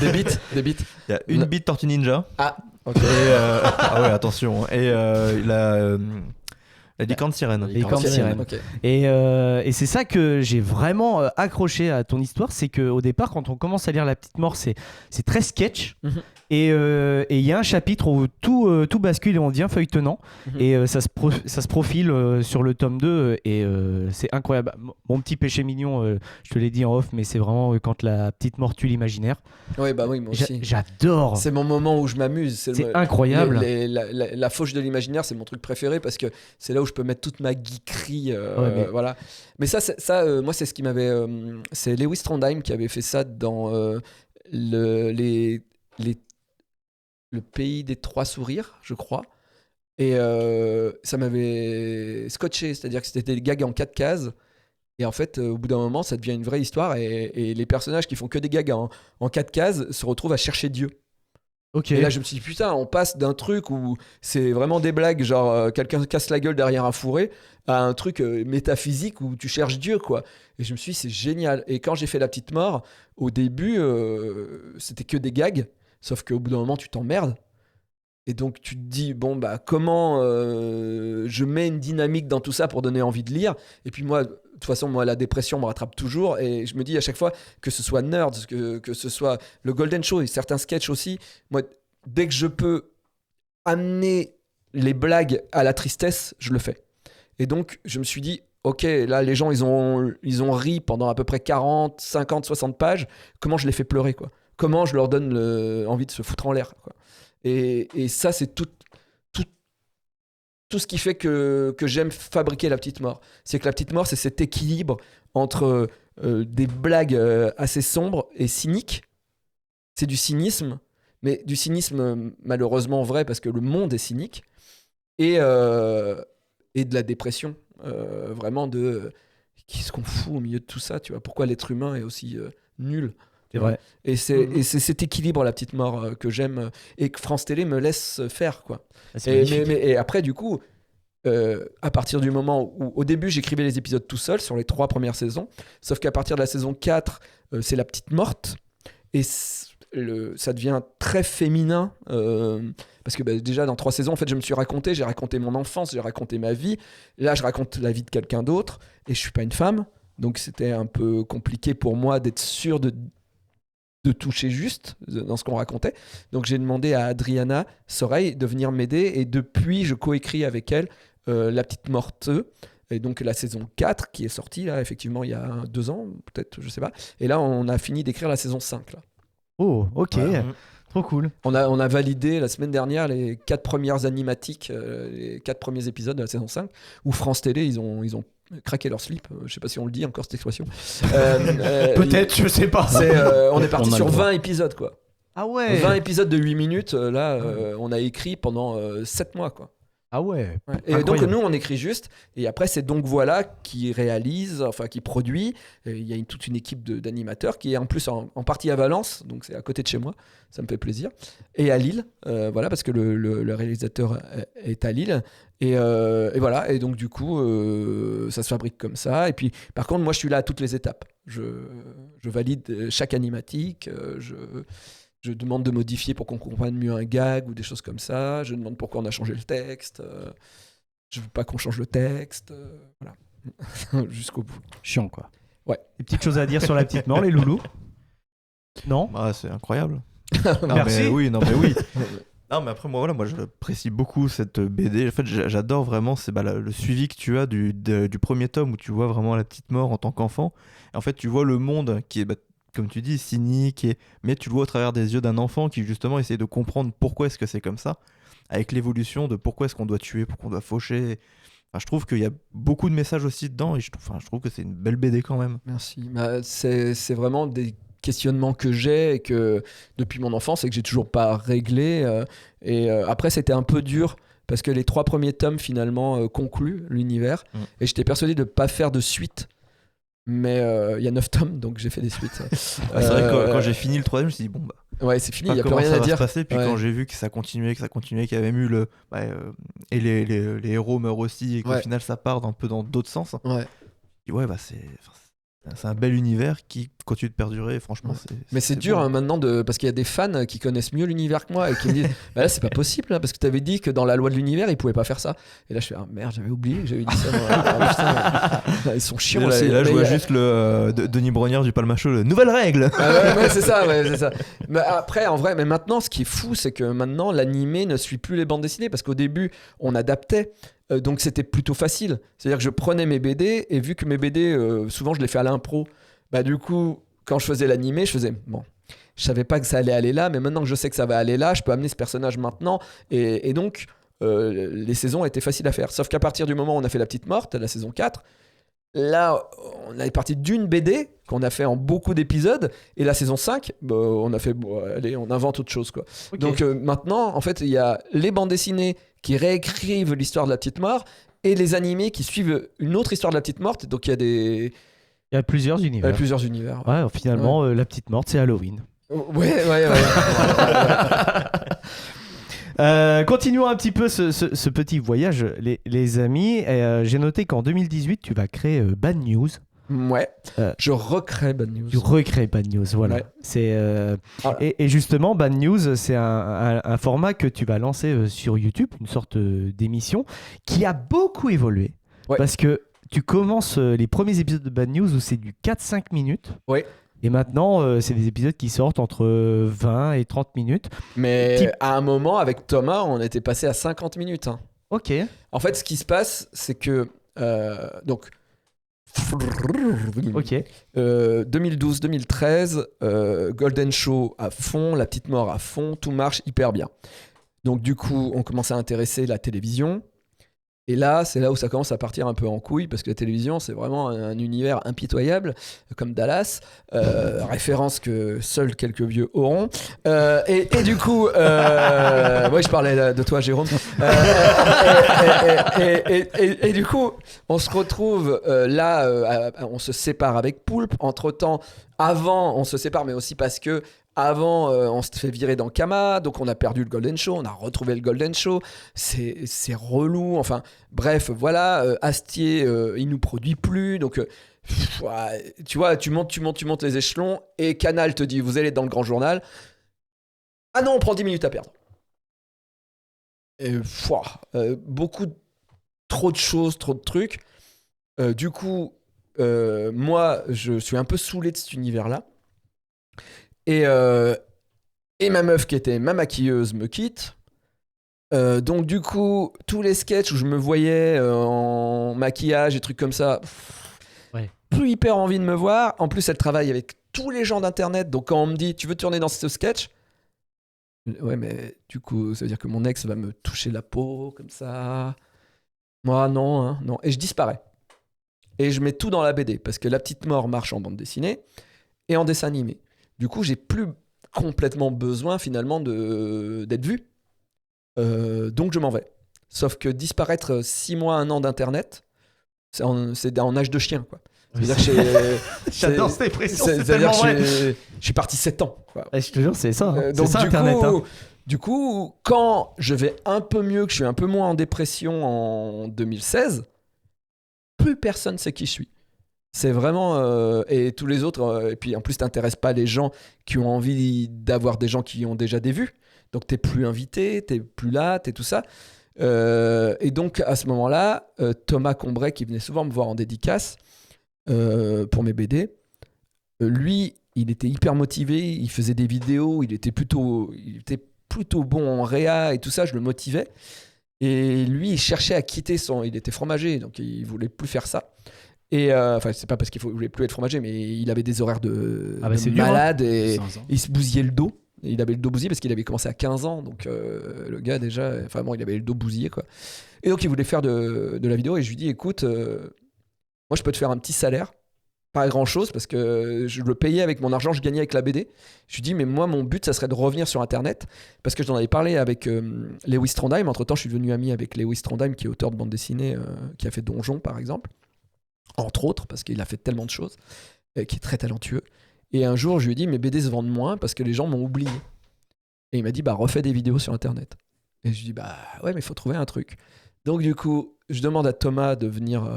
Des bits. Il y a une bite Tortue Ninja. Ah, ok. Ah ouais, attention. Et la licorne sirène. Okay. Et c'est ça que j'ai vraiment accroché à ton histoire, c'est qu'au départ, quand on commence à lire La Petite Mort, c'est très sketch. Et il y a un chapitre où tout bascule et on devient feuilletonnant. Et ça se profile sur le tome 2 et c'est incroyable. Mon petit péché mignon, je te l'ai dit en off, mais c'est vraiment quand la petite mort tue l'imaginaire. Oui, bah oui, moi aussi. J'adore. C'est mon moment où je m'amuse. C'est incroyable. La fauche de l'imaginaire, c'est mon truc préféré parce que c'est là où je peux mettre toute ma geekerie. Voilà. Mais ça moi, c'est ce qui m'avait. C'est Lewis Trondheim qui avait fait ça dans le pays des 3 sourires, je crois. Et ça m'avait scotché, c'est-à-dire que c'était des gags en 4 cases. Et en fait, au bout d'un moment, ça devient une vraie histoire. Et les personnages qui font que des gags en 4 cases se retrouvent à chercher Dieu. Okay. Et là, je me suis dit, putain, on passe d'un truc où c'est vraiment des blagues, genre quelqu'un casse la gueule derrière un fourré, à un truc métaphysique où tu cherches Dieu, quoi. Et je me suis dit, c'est génial. Et quand j'ai fait La Petite Mort, au début, c'était que des gags. Sauf qu'au bout d'un moment, tu t'emmerdes. Et donc, tu te dis, bon, bah, comment je mets une dynamique dans tout ça pour donner envie de lire? Et puis, moi, de toute façon, la dépression me rattrape toujours. Et je me dis à chaque fois, que ce soit Nerds, que ce soit le Golden Show et certains sketchs aussi, moi, dès que je peux amener les blagues à la tristesse, je le fais. Et donc, je me suis dit, ok, là, les gens, ils ont ri pendant à peu près 40, 50, 60 pages. Comment je les fais pleurer, quoi? Comment je leur donne envie de se foutre en l'air, quoi. Et ça, c'est tout ce qui fait que j'aime fabriquer La Petite Mort. C'est que La Petite Mort, c'est cet équilibre entre des blagues assez sombres et cyniques. C'est du cynisme, mais du cynisme malheureusement vrai parce que le monde est cynique. Et de la dépression. Vraiment de... Qu'est-ce qu'on fout au milieu de tout ça, tu vois? Pourquoi l'être humain est aussi nul? C'est vrai. Et c'est cet équilibre, La Petite Mort, que j'aime et que France Télé me laisse faire, quoi. Et après, du coup, à partir du moment où, au début, j'écrivais les épisodes tout seul sur les 3 premières saisons, sauf qu'à partir de la saison 4, c'est La Petite Morte. Et ça devient très féminin. Parce que déjà, dans 3 saisons, en fait, j'ai raconté mon enfance, j'ai raconté ma vie. Là, je raconte la vie de quelqu'un d'autre et je suis pas une femme. Donc, c'était un peu compliqué pour moi d'être sûr de toucher juste dans ce qu'on racontait. Donc, j'ai demandé à Adriana Soreille de venir m'aider et depuis, je coécris avec elle La Petite Morte. Et donc la saison 4 qui est sortie là, effectivement, il y a 2 ans, peut-être, je sais pas. Et là, on a fini d'écrire la saison 5. Là. Oh, ok. Trop cool. On a validé la semaine dernière les 4 premières animatiques, les 4 premiers épisodes de la saison 5, où France Télé, ils ont craqué leur slip. Je sais pas si on le dit encore cette expression. Peut-être, je sais pas. On est parti sur 20 épisodes, quoi. Ah ouais. 20 épisodes de 8 minutes, là, on a écrit pendant 7 mois, quoi. Ah ouais. Et donc nous on écrit juste et après c'est donc voilà qui réalise, enfin qui produit. Il y a toute une équipe d'animateurs qui est en plus en partie à Valence, donc c'est à côté de chez moi, ça me fait plaisir. Et à Lille, voilà parce que le réalisateur est à Lille et voilà et donc du coup ça se fabrique comme ça. Et puis par contre moi je suis là à toutes les étapes. Je valide chaque animatique, je demande de modifier pour qu'on comprenne mieux un gag ou des choses comme ça. Je demande pourquoi on a changé le texte. Je veux pas qu'on change le texte. Voilà. Jusqu'au bout. Chiant, quoi. Ouais. Des petites choses à dire sur La Petite Mort, les loulous? Non? C'est incroyable. Merci. Oui. Non, mais après, moi, j'apprécie beaucoup cette BD. En fait, j'adore vraiment le suivi que tu as du premier tome où tu vois vraiment La Petite Mort en tant qu'enfant. Et en fait, tu vois le monde qui est... comme tu dis, cynique, mais tu le vois au travers des yeux d'un enfant qui justement essaie de comprendre pourquoi est-ce que c'est comme ça, avec l'évolution de pourquoi est-ce qu'on doit tuer, pourquoi on doit faucher. Enfin, je trouve qu'il y a beaucoup de messages aussi dedans et je trouve que c'est une belle BD quand même. Merci. C'est vraiment des questionnements que j'ai et que depuis mon enfance et que j'ai toujours pas réglé. Après, c'était un peu dur parce que les 3 premiers tomes finalement concluent l'univers et j'étais persuadé de pas faire de suite. Mais il y a 9 tomes, donc j'ai fait des suites. C'est vrai que quand j'ai fini le 3e, je me suis dit, bon, ouais, c'est fini, il n'y a plus rien à dire. Passer. Puis quand j'ai vu que ça continuait, qu'il y avait eu et les héros meurent aussi, et qu'au final ça part un peu dans d'autres sens. Ouais. C'est un bel univers qui continue de perdurer, et franchement. Mais c'est dur bon. maintenant, parce qu'il y a des fans qui connaissent mieux l'univers que moi et qui me disent là, c'est pas possible, parce que tu avais dit que dans la loi de l'univers, ils pouvaient pas faire ça. Et là, je fais merde, j'avais oublié que j'avais dit ça. Ils sont chiants. Et là, je vois juste le Denis Brognard du Palmachot, le nouvelle règle. C'est ça. Mais après, en vrai, mais maintenant, ce qui est fou, c'est que maintenant, l'animé ne suit plus les bandes dessinées parce qu'au début, on adaptait. Donc c'était plutôt facile. C'est-à-dire que je prenais mes BD et vu que mes BD, souvent je les fais à l'impro, du coup, quand je faisais l'animé, je faisais bon, je savais pas que ça allait aller là, mais maintenant que je sais que ça va aller là, je peux amener ce personnage maintenant. Et donc, les saisons étaient faciles à faire. Sauf qu'à partir du moment où on a fait La Petite Morte, la saison 4, là, on est parti d'une BD qu'on a fait en beaucoup d'épisodes, et la saison 5, on a fait, allez, on invente autre chose, quoi. Okay. Donc maintenant, en fait, il y a les bandes dessinées qui réécrivent l'histoire de La Petite Mort, et les animés qui suivent une autre histoire de La Petite Morte. Donc il y a plusieurs univers. Ouais, finalement, La Petite Morte, c'est Halloween. Ouais. Continuons un petit peu ce petit voyage, les amis. J'ai noté qu'en 2018, tu vas créer Bad News. Ouais, je recrée Bad News. Tu recrées Bad News, voilà. Ouais. Et justement, Bad News, c'est un format que tu vas lancer sur YouTube, une sorte d'émission qui a beaucoup évolué. Ouais. Parce que tu commences les premiers épisodes de Bad News où c'est du 4-5 minutes. Ouais. Et maintenant, c'est des épisodes qui sortent entre 20 et 30 minutes. Mais à un moment, avec Thomas, on était passé à 50 minutes. Hein. Ok. En fait, ce qui se passe, c'est que... donc... Ok. 2012-2013, Golden Show à fond, La Petite Mort à fond, tout marche hyper bien. Donc du coup, on commence à intéresser la télévision. Et là, c'est là où ça commence à partir un peu en couille, parce que la télévision, c'est vraiment un univers impitoyable, comme Dallas, référence que seuls quelques vieux auront. Et du coup, ouais, je parlais de toi, Jérôme. Et du coup, on se retrouve là, on se sépare avec Poulpe. Entre-temps, avant, on se sépare, mais aussi parce que avant, on se fait virer dans Kama, donc on a perdu le Golden Show, on a retrouvé le Golden Show, c'est relou, enfin, bref, voilà, Astier, il nous produit plus, donc, tu vois, tu montes les échelons, et Canal te dit, vous allez dans le grand journal, Ah non, on prend 10 minutes à perdre. Et trop de choses, trop de trucs. Du coup, moi, je suis un peu saoulé de cet univers-là. Et ma meuf, qui était ma maquilleuse, me quitte. Donc du coup, tous les sketchs où je me voyais en maquillage et trucs comme ça, plus hyper envie de me voir. En plus, elle travaille avec tous les gens d'internet. Donc quand on me dit, tu veux tourner dans ce sketch? Ouais, mais du coup, ça veut dire que mon ex va me toucher la peau comme ça. Moi, non, hein, non. Et je disparais. Et je mets tout dans la BD parce que La Petite Mort marche en bande dessinée et en dessin animé. Du coup, j'ai plus complètement besoin finalement d'être vu. Donc je m'en vais. Sauf que disparaître 6 mois, 1 an d'internet, c'est en âge de chien, quoi. C'est-à-dire que j'adore cette expression, c'est c'est-à-dire tellement que vrai. je suis parti 7 ans, quoi. Je te jure, c'est ça. Hein. Donc c'est ça du Internet. coup, Hein. du coup, quand je vais un peu mieux, que je suis un peu moins en dépression en 2016, plus personne sait qui je suis. C'est vraiment... et tous les autres... et puis en plus, t'intéresses pas les gens qui ont envie d'avoir des gens qui ont déjà des vues. Donc t'es plus invité, t'es plus là, t'es tout ça. Et donc à ce moment-là, Thomas Combray, qui venait souvent me voir en dédicace pour mes BD, lui, il était hyper motivé, il faisait des vidéos, il était plutôt bon en réa et tout ça, je le motivais. Et lui, il cherchait à quitter son... Il était fromager, donc il voulait plus faire ça. Et enfin, c'est pas parce qu'il voulait plus être fromager, mais il avait des horaires de malade dur, hein. et il se bousillait le dos. Il avait le dos bousillé parce qu'il avait commencé à 15 ans, donc le gars déjà, enfin bon, il avait le dos bousillé, quoi. Et donc il voulait faire de la vidéo et je lui dis, écoute, moi je peux te faire un petit salaire, pas grand chose parce que je le payais avec mon argent, je gagnais avec la BD. Je lui dis, mais moi mon but ça serait de revenir sur internet parce que j'en avais parlé avec Lewis Trondheim. Entre temps, je suis devenu ami avec Lewis Trondheim qui est auteur de bande dessinée, qui a fait Donjon par exemple, entre autres, parce qu'il a fait tellement de choses, qui est très talentueux. Et un jour, je lui ai dit, mes BD se vendent moins parce que les gens m'ont oublié. Et il m'a dit, bah refais des vidéos sur internet. Et je lui ai dit, bah ouais, mais il faut trouver un truc. Donc du coup, je demande à Thomas de venir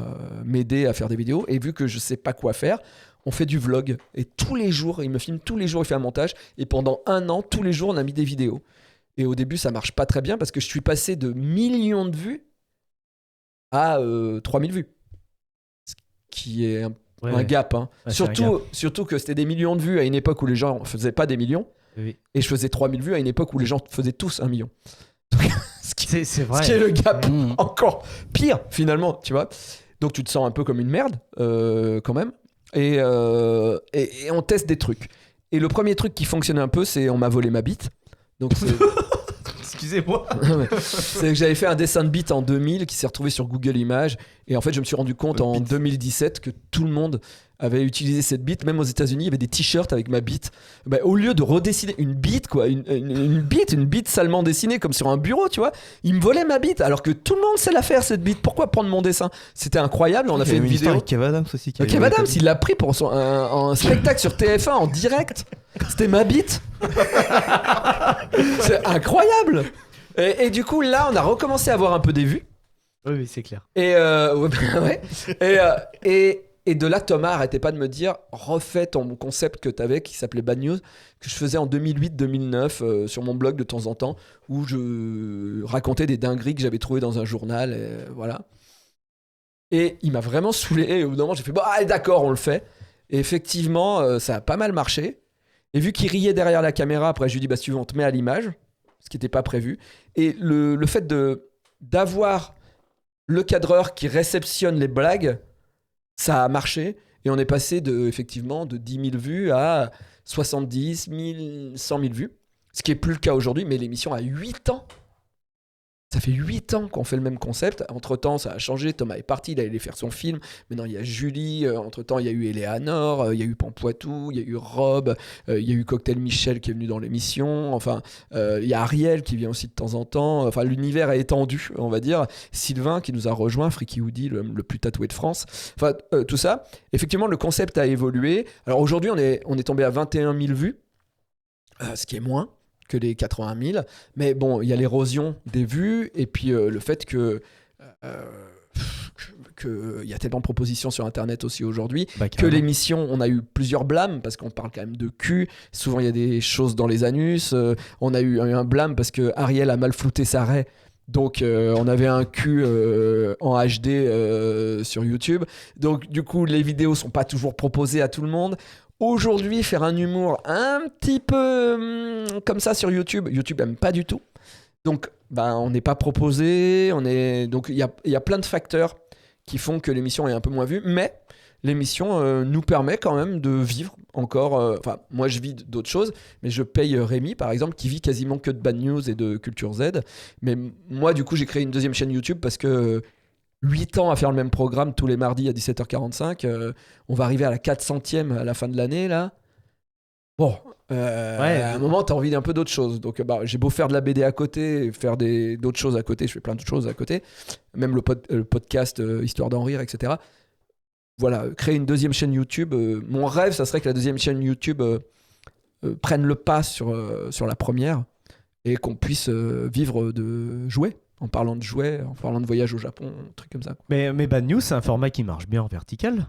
m'aider à faire des vidéos. Et vu que je sais pas quoi faire, on fait du vlog. Et tous les jours, il me filme tous les jours, il fait un montage. Et pendant 1 an, tous les jours, on a mis des vidéos. Et au début, ça marche pas très bien parce que je suis passé de millions de vues à 3000 vues. Ce qui est un gap. Hein. Ouais, surtout que c'était des millions de vues à une époque où les gens faisaient pas des millions. Oui. Et je faisais 3000 vues à une époque où les gens faisaient tous 1 million. C'est vrai. Ce qui est le gap encore pire finalement, tu vois. Donc tu te sens un peu comme une merde quand même. Et on teste des trucs. Et le premier truc qui fonctionnait un peu, c'est on m'a volé ma bite. Donc excusez-moi. C'est que j'avais fait un dessin de bite en 2000 qui s'est retrouvé sur Google Images. Et en fait, je me suis rendu compte en 2017 que tout le monde avait utilisé cette bite. Même aux États-Unis, il y avait des t-shirts avec ma bite. Bah, au lieu de redessiner une bite, quoi, une bite salement dessinée comme sur un bureau, tu vois, ils me volaient ma bite alors que tout le monde sait la faire, cette bite. Pourquoi prendre mon dessin? C'était incroyable. On a fait une vidéo avec Kev Adams aussi. Kev Adams, il l'a pris pour un spectacle sur TF1 en direct. C'était ma bite. C'est incroyable. Et du coup, là, on a recommencé à avoir un peu des vues. Oui, c'est clair. Et et de là, Thomas arrêtait pas de me dire, refais ton concept que t'avais qui s'appelait Bad News, que je faisais en 2008-2009 sur mon blog de temps en temps, où je racontais des dingueries que j'avais trouvées dans un journal, voilà. Et il m'a vraiment saoulé. Et au bout d'un moment, j'ai fait, bon, allez, d'accord, on le fait. Et effectivement, ça a pas mal marché. Et vu qu'il riait derrière la caméra, après, je lui ai dit, bah, si tu veux, on te met à l'image, ce qui n'était pas prévu. Et le fait d'avoir le cadreur qui réceptionne les blagues, ça a marché. Et on est passé effectivement de 10 000 vues à 70 000, 100 000 vues. Ce qui n'est plus le cas aujourd'hui, mais l'émission a 8 ans. Ça fait 8 ans qu'on fait le même concept. Entre-temps, ça a changé. Thomas est parti, il allait faire son film. Maintenant, il y a Julie. Entre-temps, il y a eu Eleanor. Il y a eu Pampoitou. Il y a eu Rob. Il y a eu Cocktail Michel qui est venu dans l'émission. Enfin, il y a Ariel qui vient aussi de temps en temps. Enfin, l'univers est étendu, on va dire. Sylvain qui nous a rejoint. Freaky Woody, le plus tatoué de France. Enfin, tout ça. Effectivement, le concept a évolué. Alors aujourd'hui, on est tombé à 21 000 vues. Ce qui est moins que les 80 000, mais bon, il y a l'érosion des vues et puis le fait que il y a tellement de propositions sur Internet aussi aujourd'hui, que carrément. l'émission, on a eu plusieurs blâmes parce qu'on parle quand même de cul. Souvent, il y a des choses dans les anus. On a eu un blâme parce que Ariel a mal flouté sa raie. Donc, on avait un cul en HD sur YouTube. Donc, du coup, les vidéos sont pas toujours proposées à tout le monde. Aujourd'hui, faire un humour un petit peu comme ça sur YouTube aime pas du tout. Donc, on n'est pas proposé. Donc, il y a plein de facteurs qui font que l'émission est un peu moins vue. Mais l'émission nous permet quand même de vivre encore. Enfin, moi, je vis d'autres choses, mais je paye Rémi, par exemple, qui vit quasiment que de Bad News et de Culture Z. Mais moi, du coup, j'ai créé une deuxième chaîne YouTube parce que 8 ans à faire le même programme tous les mardis à 17h45, on va arriver à la 400e à la fin de l'année, là. Bon, à un moment, t'as envie d'un peu d'autre chose. Donc, j'ai beau faire de la BD à côté, faire d'autres choses à côté, je fais plein d'autres choses à côté, même le podcast Histoire d'en rire, etc. Voilà, créer une deuxième chaîne YouTube. Mon rêve, ça serait que la deuxième chaîne YouTube prenne le pas sur la première et qu'on puisse vivre de jouets. En parlant de jouets, en parlant de voyage au Japon, un truc comme ça. Mais Bad News, c'est un format qui marche bien en vertical.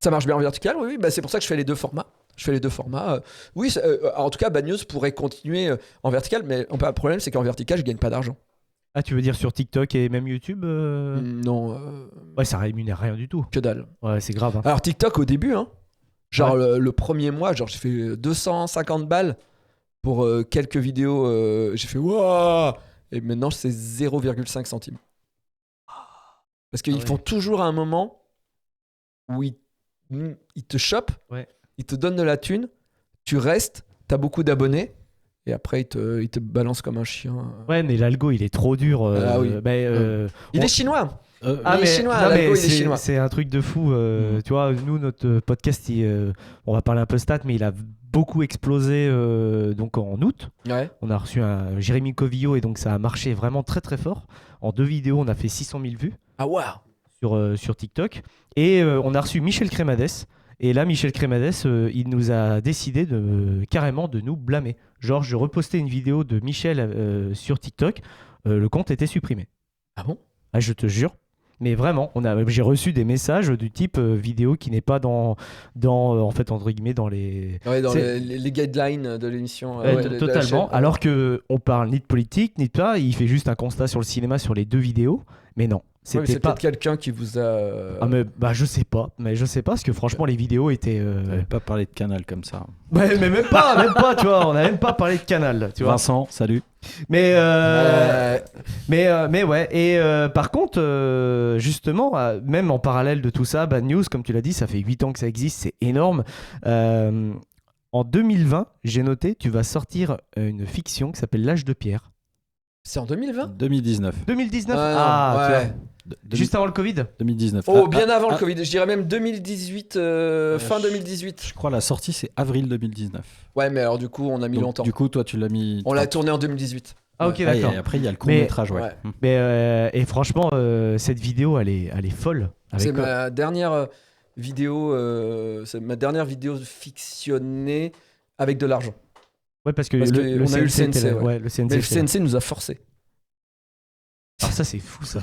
Ça marche bien en vertical, oui. C'est pour ça que je fais les deux formats. Oui, en tout cas, Bad News pourrait continuer en vertical, mais le problème, c'est qu'en vertical, je gagne pas d'argent. Ah, tu veux dire sur TikTok et même YouTube Non. Ouais, ça rémunère rien du tout. Que dalle. Ouais, c'est grave. Hein. Alors, TikTok, au début, genre le premier mois, j'ai fait 250 balles pour quelques vidéos. J'ai fait waouh! Et maintenant, c'est 0,5 centimes. Parce qu'ils font toujours un moment où ils te chopent, ils te donnent de la thune, tu restes, t'as beaucoup d'abonnés, et après, ils te balancent comme un chien. Ouais, mais l'algo, il est trop dur. Oui. Il est chinois. C'est un truc de fou. Tu vois, nous, notre podcast, on va parler un peu stats, mais il a beaucoup explosé donc en août. Ouais. On a reçu un Jérémy Covillo et donc ça a marché vraiment très très fort. En 2 vidéos, on a fait 600 000 vues. Ah waouh. Sur TikTok. Et on a reçu Michel Crémades. Et là, Michel Crémades, il nous a décidé carrément de nous blâmer. Genre, je repostais une vidéo de Michel sur TikTok, le compte était supprimé. Ah bon? Ah, je te jure. Mais vraiment, j'ai reçu des messages du type vidéo qui n'est pas dans en fait, entre guillemets, dans les... Ouais, dans les guidelines de l'émission. Totalement. Alors qu'on parle ni de politique, ni de ça. Il fait juste un constat sur le cinéma sur les 2 vidéos. Mais non. C'est peut-être quelqu'un qui vous a... Ah mais je sais pas, parce que franchement les vidéos étaient... On n'avait pas parlé de Canal comme ça. Ouais, mais même pas, tu vois, on n'a même pas parlé de Canal, tu vois. Vincent, salut. Mais ouais, et par contre, justement, même en parallèle de tout ça, Bad News, comme tu l'as dit, ça fait 8 ans que ça existe, c'est énorme. En 2020, j'ai noté, tu vas sortir une fiction qui s'appelle L'Âge de Pierre. C'est en 2020 2019. 2019 ouais. Juste avant le Covid 2019. Oh, bien avant le Covid. Je dirais même 2018, fin 2018. Je crois la sortie, c'est avril 2019. Ouais, mais alors du coup, on a mis longtemps. Du coup, toi, tu l'as mis... On l'a tourné en 2018. Ah, ok, d'accord. Et après, il y a le court-métrage, ouais. Mais, et franchement, cette vidéo, elle est folle. C'est ma dernière vidéo fictionnée avec de l'argent. Ouais, parce que on a eu le CNC. Ouais, le CNC, mais le CNC nous a forcé. Ah, ça, c'est fou, ça.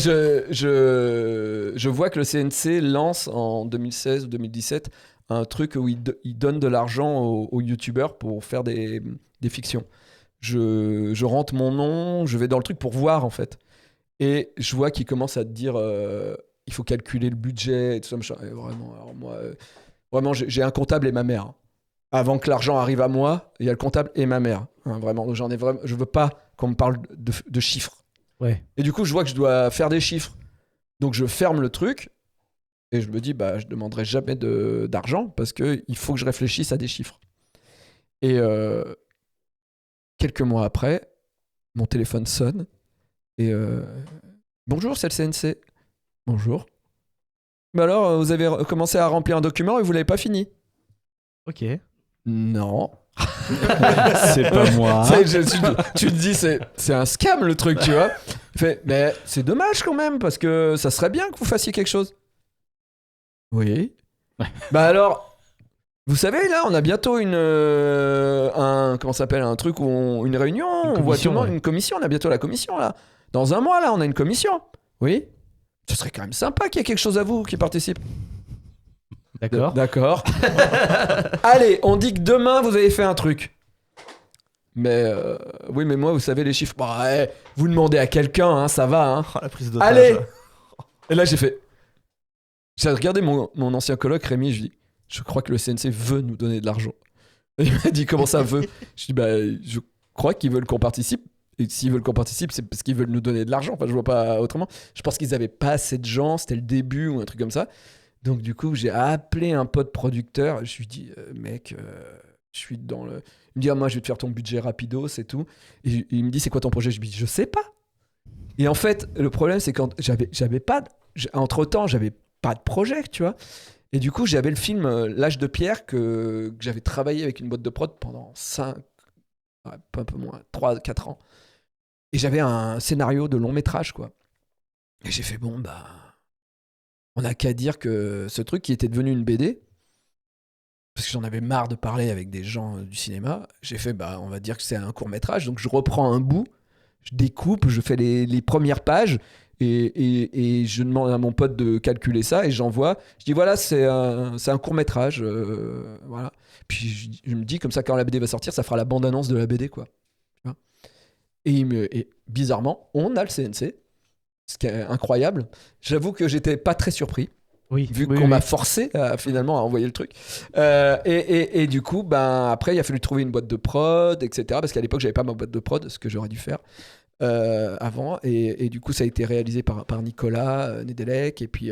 Je vois que le CNC lance en 2016 ou 2017 un truc où il donne de l'argent aux youtubeurs pour faire des fictions. Je rentre mon nom, je vais dans le truc pour voir, en fait. Et je vois qu'il commence à te dire il faut calculer le budget et tout ça. Et vraiment, alors moi, vraiment, j'ai un comptable et ma mère. Avant que l'argent arrive à moi, il y a le comptable et ma mère. Vraiment. Donc je veux pas qu'on me parle de chiffres. Ouais. Et du coup, je vois que je dois faire des chiffres. Donc je ferme le truc et je me dis, je demanderai jamais d'argent parce qu'il faut que je réfléchisse à des chiffres. Et quelques mois après, mon téléphone sonne et bonjour, c'est le CNC. Bonjour. Mais alors, vous avez commencé à remplir un document et vous l'avez pas fini. Ok. Non. C'est pas moi. Tu te dis, c'est un scam le truc, tu vois. Mais c'est dommage quand même, parce que ça serait bien que vous fassiez quelque chose. Oui. Alors, vous savez, là, on a bientôt un truc où une réunion, on voit tout le monde, une commission, on a bientôt la commission, là. Dans un mois, là, on a une commission. Oui. Ce serait quand même sympa qu'il y ait quelque chose à vous qui participe. D'accord. D'accord. Allez, on dit que demain vous avez fait un truc. Mais oui, mais moi, vous savez les chiffres. Bah, ouais, vous demandez à quelqu'un, hein, ça va. Hein. Oh, la prise d'otage. Allez. Et là, j'ai regardé mon ancien coloc Rémi. Je lui dis, je crois que le CNC veut nous donner de l'argent. Et il m'a dit, comment ça veut? Je dis, bah, je crois qu'ils veulent qu'on participe. Et s'ils veulent qu'on participe, c'est parce qu'ils veulent nous donner de l'argent. Enfin, je vois pas autrement. Je pense qu'ils avaient pas assez de gens. C'était le début ou un truc comme ça. Donc, du coup, j'ai appelé un pote producteur. Je lui dis, mec, je suis dans le. Il me dit, moi, je vais te faire ton budget rapido, c'est tout. Et il me dit, c'est quoi ton projet? Je lui dis, je sais pas. Et en fait, le problème, c'est quand j'avais pas. Entre-temps, j'avais pas de projet, tu vois. Et du coup, j'avais le film L'Âge de Pierre que j'avais travaillé avec une boîte de prod pendant 3-4 ans. Et j'avais un scénario de long métrage, quoi. Et j'ai fait, bon, bah. On n'a qu'à dire que ce truc qui était devenu une BD, parce que j'en avais marre de parler avec des gens du cinéma, j'ai fait, bah, on va dire que c'est un court-métrage. Donc, je reprends un bout, je découpe, je fais les premières pages et je demande à mon pote de calculer ça et j'envoie. Je dis, voilà, c'est un court-métrage. Voilà. Puis, je me dis, comme ça, quand la BD va sortir, ça fera la bande-annonce de la BD, quoi. Et bizarrement, on a le CNC. Ce qui est incroyable. J'avoue que j'étais pas très surpris. Vu qu'on m'a forcé finalement à envoyer le truc. Et du coup, ben, après, il a fallu trouver une boîte de prod, etc. Parce qu'à l'époque, j'avais pas ma boîte de prod, ce que j'aurais dû faire avant. Et du coup, ça a été réalisé par Nicolas Nedelec. Et puis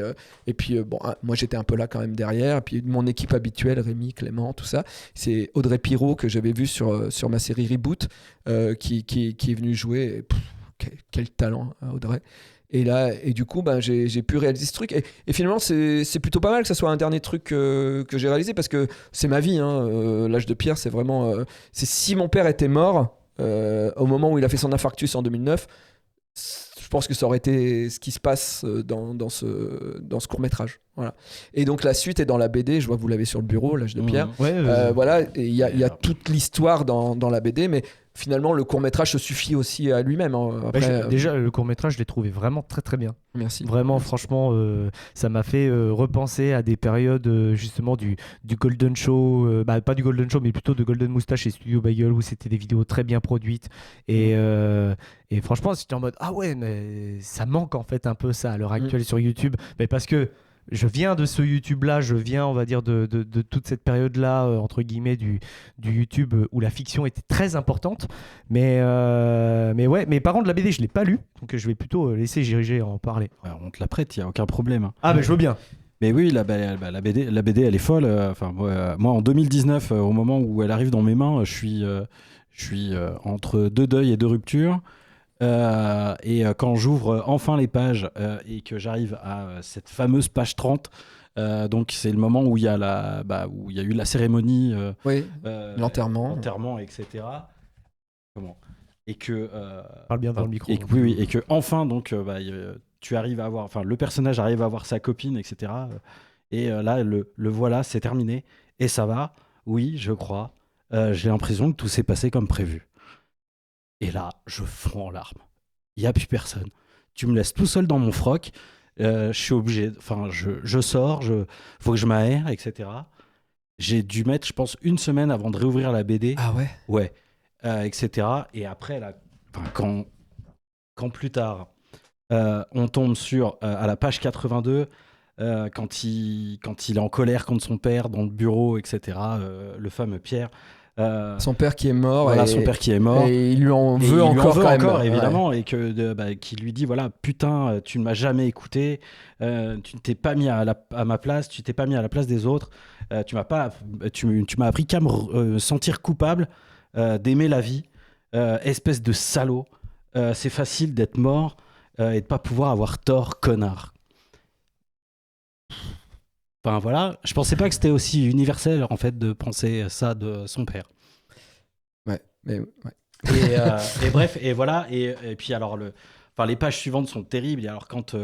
bon, moi, j'étais un peu là quand même derrière. Et puis mon équipe habituelle, Rémi, Clément, tout ça. C'est Audrey Pirot que j'avais vu sur ma série Reboot qui est venu jouer. Quel talent, Audrey. Et du coup, ben, j'ai pu réaliser ce truc. Et finalement, c'est plutôt pas mal que ça soit un dernier truc que j'ai réalisé parce que c'est ma vie. Hein. L'Âge de Pierre, c'est vraiment. C'est si mon père était mort au moment où il a fait son infarctus en 2009, je pense que ça aurait été ce qui se passe dans ce court-métrage. Voilà. Et donc la suite est dans la BD. Je vois que vous l'avez sur le bureau, L'Âge de Pierre. Voilà. Il y a toute l'histoire dans la BD, mais. Finalement, le court-métrage se suffit aussi à lui-même. Hein. Après, déjà, le court-métrage, je l'ai trouvé vraiment très très bien. Merci. Vraiment, franchement, ça m'a fait repenser à des périodes justement du Golden Show, pas du Golden Show, mais plutôt de Golden Moustache et Studio Bagel, où c'était des vidéos très bien produites. Et franchement, j'étais en mode, ah ouais, mais ça manque en fait un peu ça à l'heure actuelle sur YouTube. Mais parce que je viens de ce YouTube-là, je viens, on va dire, de toute cette période-là, entre guillemets, du YouTube où la fiction était très importante. Mais ouais, mais par contre, la BD, je ne l'ai pas lu, donc je vais plutôt laisser Gégé en parler. Ouais, on te la prête, il n'y a aucun problème. Ah, mais je veux bien. Mais oui, la BD, elle est folle. Enfin, moi, en 2019, au moment où elle arrive dans mes mains, je suis entre deux deuils et deux ruptures. Et quand j'ouvre enfin les pages et que j'arrive à cette fameuse page 30, donc c'est le moment où il y a où il y a eu la cérémonie, l'enterrement, etc. Et que parle bien dans le micro. Et que enfin donc tu arrives à avoir, enfin le personnage arrive à avoir sa copine, etc. Et là le voilà, c'est terminé et ça va. Oui, je crois. J'ai l'impression que tout s'est passé comme prévu. Et là, je fonds en larmes. Il n'y a plus personne. Tu me laisses tout seul dans mon froc. Je suis obligé. Enfin, je sors. Faut que je m'aère, etc. J'ai dû mettre, je pense, 1 semaine avant de réouvrir la BD. Ah ouais. Ouais. Etc. Et après, là, quand plus tard, on tombe sur à la page 82. Quand il est en colère contre son père dans le bureau, etc. Le fameux Pierre. Son père qui est mort. Voilà, son père qui est mort. Et il lui en veut encore, évidemment. Ouais. Et qui lui dit, voilà, putain, tu ne m'as jamais écouté, tu ne t'es pas mis à ma place, tu t'es pas mis à la place des autres, tu m'as appris qu'à me sentir coupable d'aimer la vie, espèce de salaud, c'est facile d'être mort et de pas pouvoir avoir tort, connard. Enfin voilà, je pensais pas que c'était aussi universel en fait de penser ça de son père. Ouais, mais ouais. Et bref, et voilà, et puis alors les pages suivantes sont terribles. Et alors quand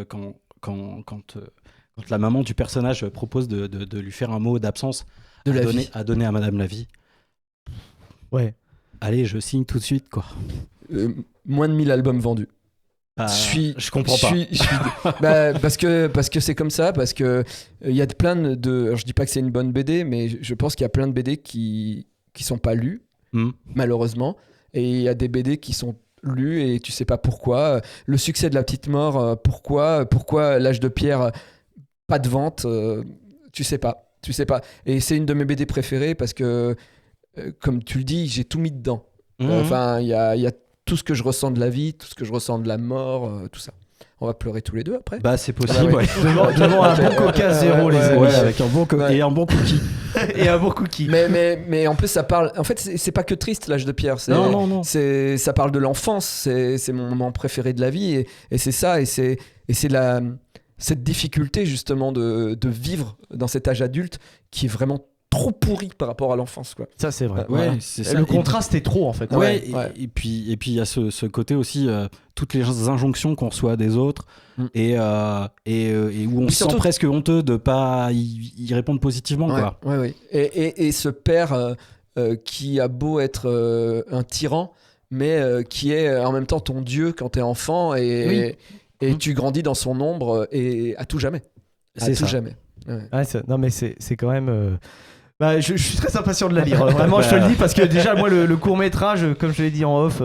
la maman du personnage propose de lui faire un mot d'absence à donner à Madame Lavie. Ouais. Allez, je signe tout de suite quoi. Moins de 1000 albums vendus. Je comprends pas. Parce que c'est comme ça, parce que il y a plein de. Alors, je dis pas que c'est une bonne BD, mais je pense qu'il y a plein de BD qui sont pas lus, malheureusement, et il y a des BD qui sont lus et tu sais pas pourquoi. Le succès de La Petite Mort, pourquoi L'Âge de Pierre, pas de vente, tu sais pas. Et c'est une de mes BD préférées parce que, comme tu le dis, j'ai tout mis dedans. Enfin, il y a tout ce que je ressens de la vie, tout ce que je ressens de la mort, tout ça. On va pleurer tous les deux après. Bah c'est possible. Ouais. Devant un bon Coca zéro, les amis. Ouais, avec un bon et un bon cookie. Et un bon cookie. Mais en plus ça parle. En fait c'est pas que triste L'Âge de Pierre. Non. Ça parle de l'enfance. C'est mon moment préféré de la vie et c'est ça et c'est cette difficulté justement de vivre dans cet âge adulte qui est vraiment trop pourri par rapport à l'enfance, quoi. Ça c'est vrai. Ouais, c'est ça. Le contraste est trop en fait. Ouais. Et puis il y a ce côté aussi toutes les injonctions qu'on reçoit des autres et où on se sent presque honteux de pas y répondre positivement, quoi. Ouais. Et ce père qui a beau être un tyran, mais qui est en même temps ton dieu quand t'es enfant et tu grandis dans son ombre et à tout jamais. C'est ça. Jamais. Ouais. Non mais c'est quand même. Je suis très impatient de la lire. Vraiment, je te le dis parce que déjà moi le court métrage, comme je l'ai dit en off,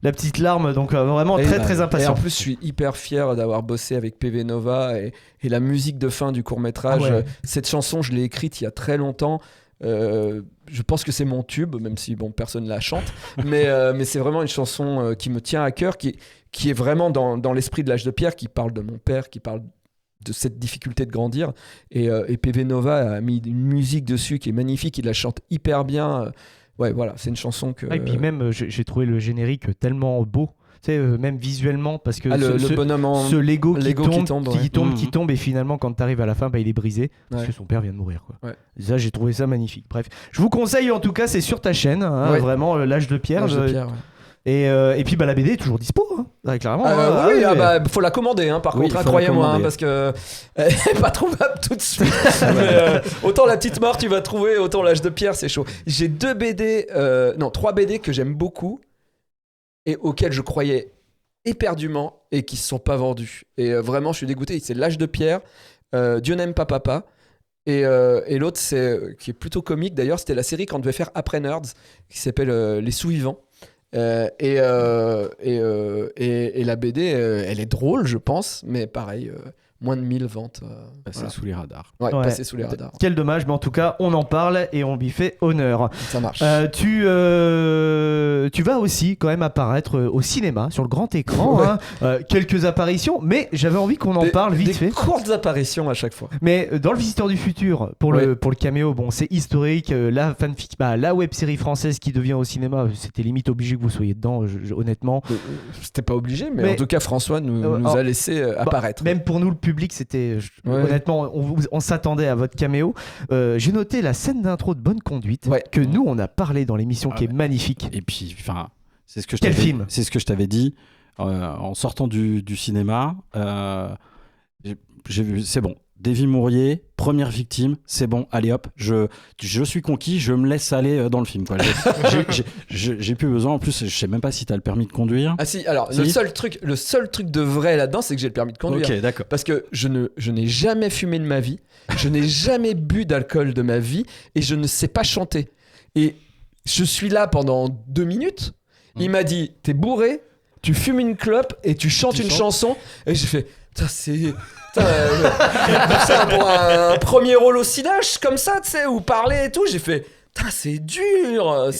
la petite larme, donc vraiment très impatient. Et en plus, je suis hyper fier d'avoir bossé avec PV Nova et la musique de fin du court métrage. Cette chanson, je l'ai écrite il y a très longtemps. Je pense que c'est mon tube, même si personne la chante, mais c'est vraiment une chanson qui me tient à cœur, qui est vraiment dans l'esprit de L'Âge de Pierre, qui parle de mon père, qui parle de cette difficulté de grandir, et PV Nova a mis une musique dessus qui est magnifique, il la chante hyper bien. Voilà, c'est une chanson que... Et puis même, j'ai trouvé le générique tellement beau, tu sais, même visuellement, parce que le bonhomme ce Lego qui tombe, et finalement quand t'arrives à la fin, il est brisé, parce que son père vient de mourir, quoi. Ouais. Ça, j'ai trouvé ça magnifique. Bref, je vous conseille en tout cas, c'est sur ta chaîne, vraiment, L'Âge de Pierre. Et puis la BD est toujours dispo, clairement. Faut la commander, par contre, croyez-moi, parce que elle est pas trouvable tout de suite. Autant La Petite Mort tu vas trouver, autant L'Âge de Pierre c'est chaud. J'ai 3 BD que j'aime beaucoup et auxquels je croyais éperdument et qui se sont pas vendus. Et vraiment, je suis dégoûté. C'est L'Âge de Pierre, Dieu n'aime pas papa. Et l'autre, qui est plutôt comique d'ailleurs, c'était la série qu'on devait faire après Nerds, qui s'appelle Les Sous-Vivants. Et la BD, elle est drôle, je pense, mais pareil, moins de 1000 ventes. Passer sous les radars. Passer sous les radars. Quel dommage, mais en tout cas, on en parle et on lui fait honneur. Ça marche. Tu vas aussi quand même apparaître au cinéma, sur le grand écran. Quelques apparitions, mais j'avais envie qu'on en parle vite fait. Des courtes apparitions à chaque fois. Mais dans Le Visiteur du Futur, pour le caméo, c'est historique. La fanfic, la web-série française qui devient au cinéma, c'était limite obligé que vous soyez dedans, honnêtement. C'était pas obligé, mais en tout cas, François nous a laissé apparaître. Même pour nous, le public, c'était honnêtement, on s'attendait à votre caméo. J'ai noté la scène d'intro de Bonne Conduite que nous on a parlé dans l'émission qui est magnifique. Et puis c'est ce que je t'avais dit en sortant du cinéma. J'ai vu, c'est bon. Davy Mourier, première victime, c'est bon, allez hop, je suis conquis, je me laisse aller dans le film, quoi. J'ai plus besoin, en plus, je sais même pas si t'as le permis de conduire. Ah si, alors le seul truc de vrai là-dedans, c'est que j'ai le permis de conduire. Ok, d'accord. Parce que je n'ai jamais fumé de ma vie, je n'ai jamais bu d'alcool de ma vie, et je ne sais pas chanter. Et je suis là pendant 2 minutes, il m'a dit, t'es bourré, tu fumes une clope et tu chantes une chanson, et j'ai fait, c'est... pour un premier rôle au Cinoche comme ça, tu sais, ou parler et tout, j'ai fait c'est dur.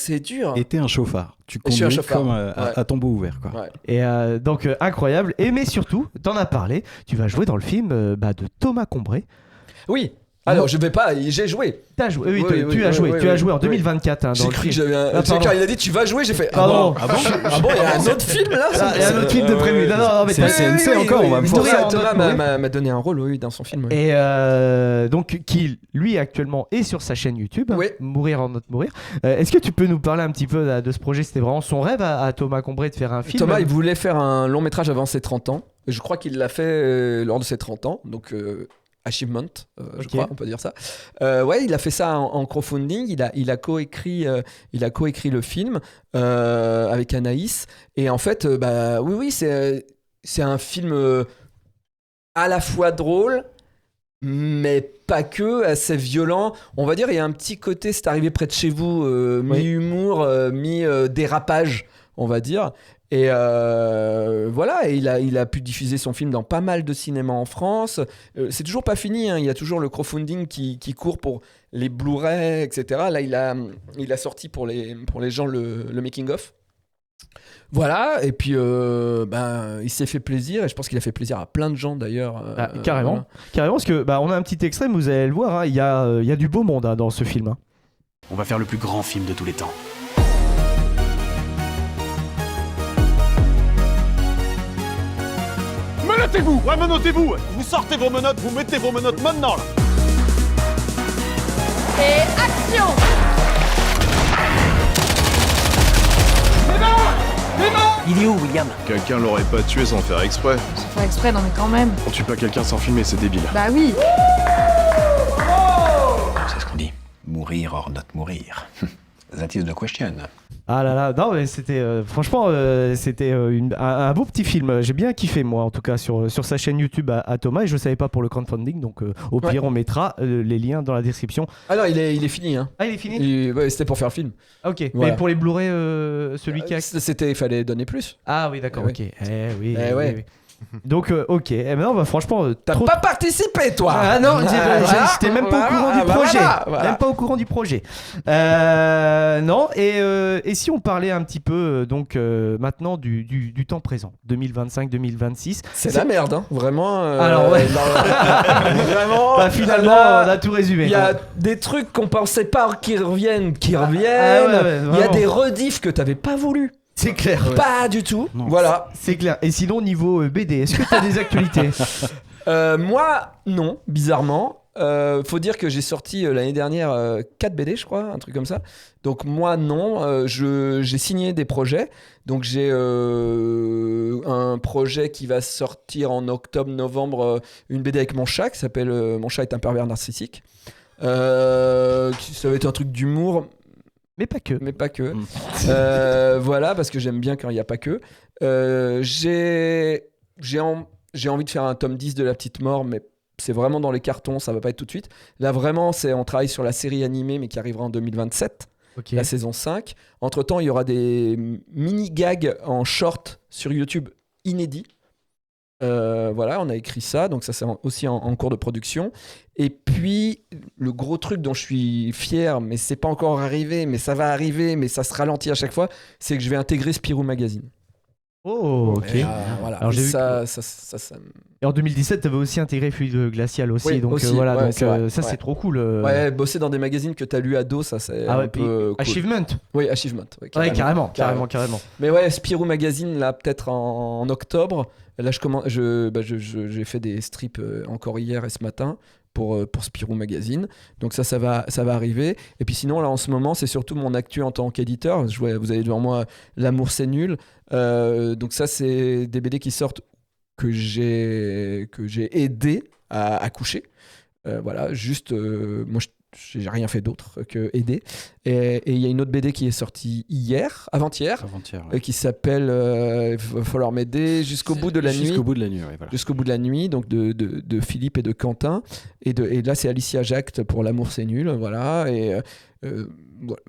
Et t'es un chauffard, tu conduis comme à tombeau ouvert, quoi. Et donc incroyable. Mais surtout, t'en as parlé, tu vas jouer dans le film de Thomas Combré. Oui. Alors j'ai joué. T'as joué, tu as joué en 2024. J'ai cru que j'avais un... quand il a dit tu vas jouer, j'ai fait il y a un autre film là. Il y a un autre film de prévu. Non, mais c'est CNC encore, on va me forcer. Thomas m'a donné un rôle dans son film. Et donc qui lui actuellement est sur sa chaîne YouTube, Mourir en notre mourir. Est-ce que tu peux nous parler un petit peu de ce projet? C'était vraiment son rêve à Thomas Combré de faire un film. Thomas, il voulait faire un long métrage avant ses 30 ans. Je crois qu'il l'a fait lors de ses 30 ans. Donc achievement, je crois, on peut dire ça. Il a fait ça en crowdfunding. Il a coécrit le film avec Anaïs. Et en fait, c'est c'est un film à la fois drôle, mais pas que, assez violent. On va dire, il y a un petit côté, c'est arrivé près de chez vous, mi-humour, mi-dérapage, on va dire. Et voilà, et il a pu diffuser son film dans pas mal de cinémas en France. C'est toujours pas fini, hein. Il y a toujours le crowdfunding qui court pour les Blu-ray, etc. Là, il a sorti pour les gens le making-of. Voilà, et puis il s'est fait plaisir, et je pense qu'il a fait plaisir à plein de gens d'ailleurs. Carrément, voilà. Carrément, parce que on a un petit extrait, vous allez le voir, hein, il y a du beau monde dans ce film. Hein. On va faire le plus grand film de tous les temps. Menottez-vous! Ouais, menottez-vous! Vous sortez vos menottes, vous mettez vos menottes maintenant, là! Et action! Il est où, William? Quelqu'un l'aurait pas tué sans faire exprès. Sans faire exprès, non mais quand même. On tue pas quelqu'un sans filmer, c'est débile. Bah oui. C'est ce qu'on dit. Mourir or not mourir. That is the question. Ah là là, non mais c'était franchement c'était un beau petit film. J'ai bien kiffé moi en tout cas sur sa chaîne YouTube à Thomas, et je savais pas pour le crowdfunding, donc au pire on mettra les liens dans la description. Ah non, il est fini. Hein. Ah, il est fini. Ouais, c'était pour faire le film. Ok. Voilà. Mais pour les Blu-ray, celui qui a... il fallait donner plus. Ah oui, d'accord. Ok. Oui. Ouais. Donc ok. Non, franchement, t'as pas participé toi. Ah non, j'étais même pas au courant du projet. Voilà. Même pas au courant du projet. Non. Et si on parlait un petit peu donc maintenant du temps présent, 2025-2026. C'est la merde, hein. Vraiment. Alors ouais. Vraiment. Bah, finalement, on a tout résumé. Il y a des trucs qu'on pensait pas qui reviennent. Il y a des rediffs que t'avais pas voulu. C'est clair. Pas du tout. Non. Voilà. C'est clair. Et sinon, niveau BD, est-ce que tu as des actualités? Moi, non, bizarrement. Faut dire que j'ai sorti l'année dernière 4 BD, je crois, un truc comme ça. Donc moi, non. J'ai signé des projets. Donc j'ai un projet qui va sortir en octobre-novembre, une BD avec mon chat qui s'appelle Mon chat est un pervers narcissique. Ça va être un truc d'humour. Mais pas que. Voilà, parce que j'aime bien quand il n'y a pas que. J'ai envie de faire un tome 10 de La Petite Mort, mais c'est vraiment dans les cartons, ça va pas être tout de suite. Là, vraiment, on travaille sur la série animée, mais qui arrivera en 2027, la saison 5. Entre-temps, il y aura des mini-gags en short sur YouTube inédits. Voilà, on a écrit ça, donc ça c'est aussi en cours de production. Et puis le gros truc dont je suis fier, mais c'est pas encore arrivé, mais ça va arriver, mais ça se ralentit à chaque fois, c'est que je vais intégrer Spirou Magazine. Oh, ok. Voilà. Alors, j'ai vu ça. Et en 2017, tu avais aussi intégré Fluide Glacial aussi, Oui, donc aussi, voilà, ouais, donc c'est vrai, ça c'est trop cool. Ouais, bosser dans des magazines que t'as lu ado, ça c'est un peu cool. Achievement. Oui, Achievement. Ouais, carrément. Mais ouais, Spirou Magazine, là, peut-être en octobre. Là, j'ai fait des strips encore hier et ce matin pour Spirou Magazine. Donc ça va arriver. Et puis sinon, là, en ce moment, c'est surtout mon actu en tant qu'éditeur. Vous avez devant moi L'amour, c'est nul. Donc ça, c'est des BD qui sortent que j'ai aidé à coucher. Voilà, juste, moi, j'ai rien fait d'autre que aider. Et il y a une autre BD qui est sortie avant-hier, qui s'appelle va falloir m'aider jusqu'au bout de la nuit. Jusqu'au bout de la nuit, ouais, voilà. Jusqu'au bout de la nuit, donc de Philippe et de Quentin. Et là, c'est Alicia Jacques pour L'amour, c'est nul. Voilà. Et voilà.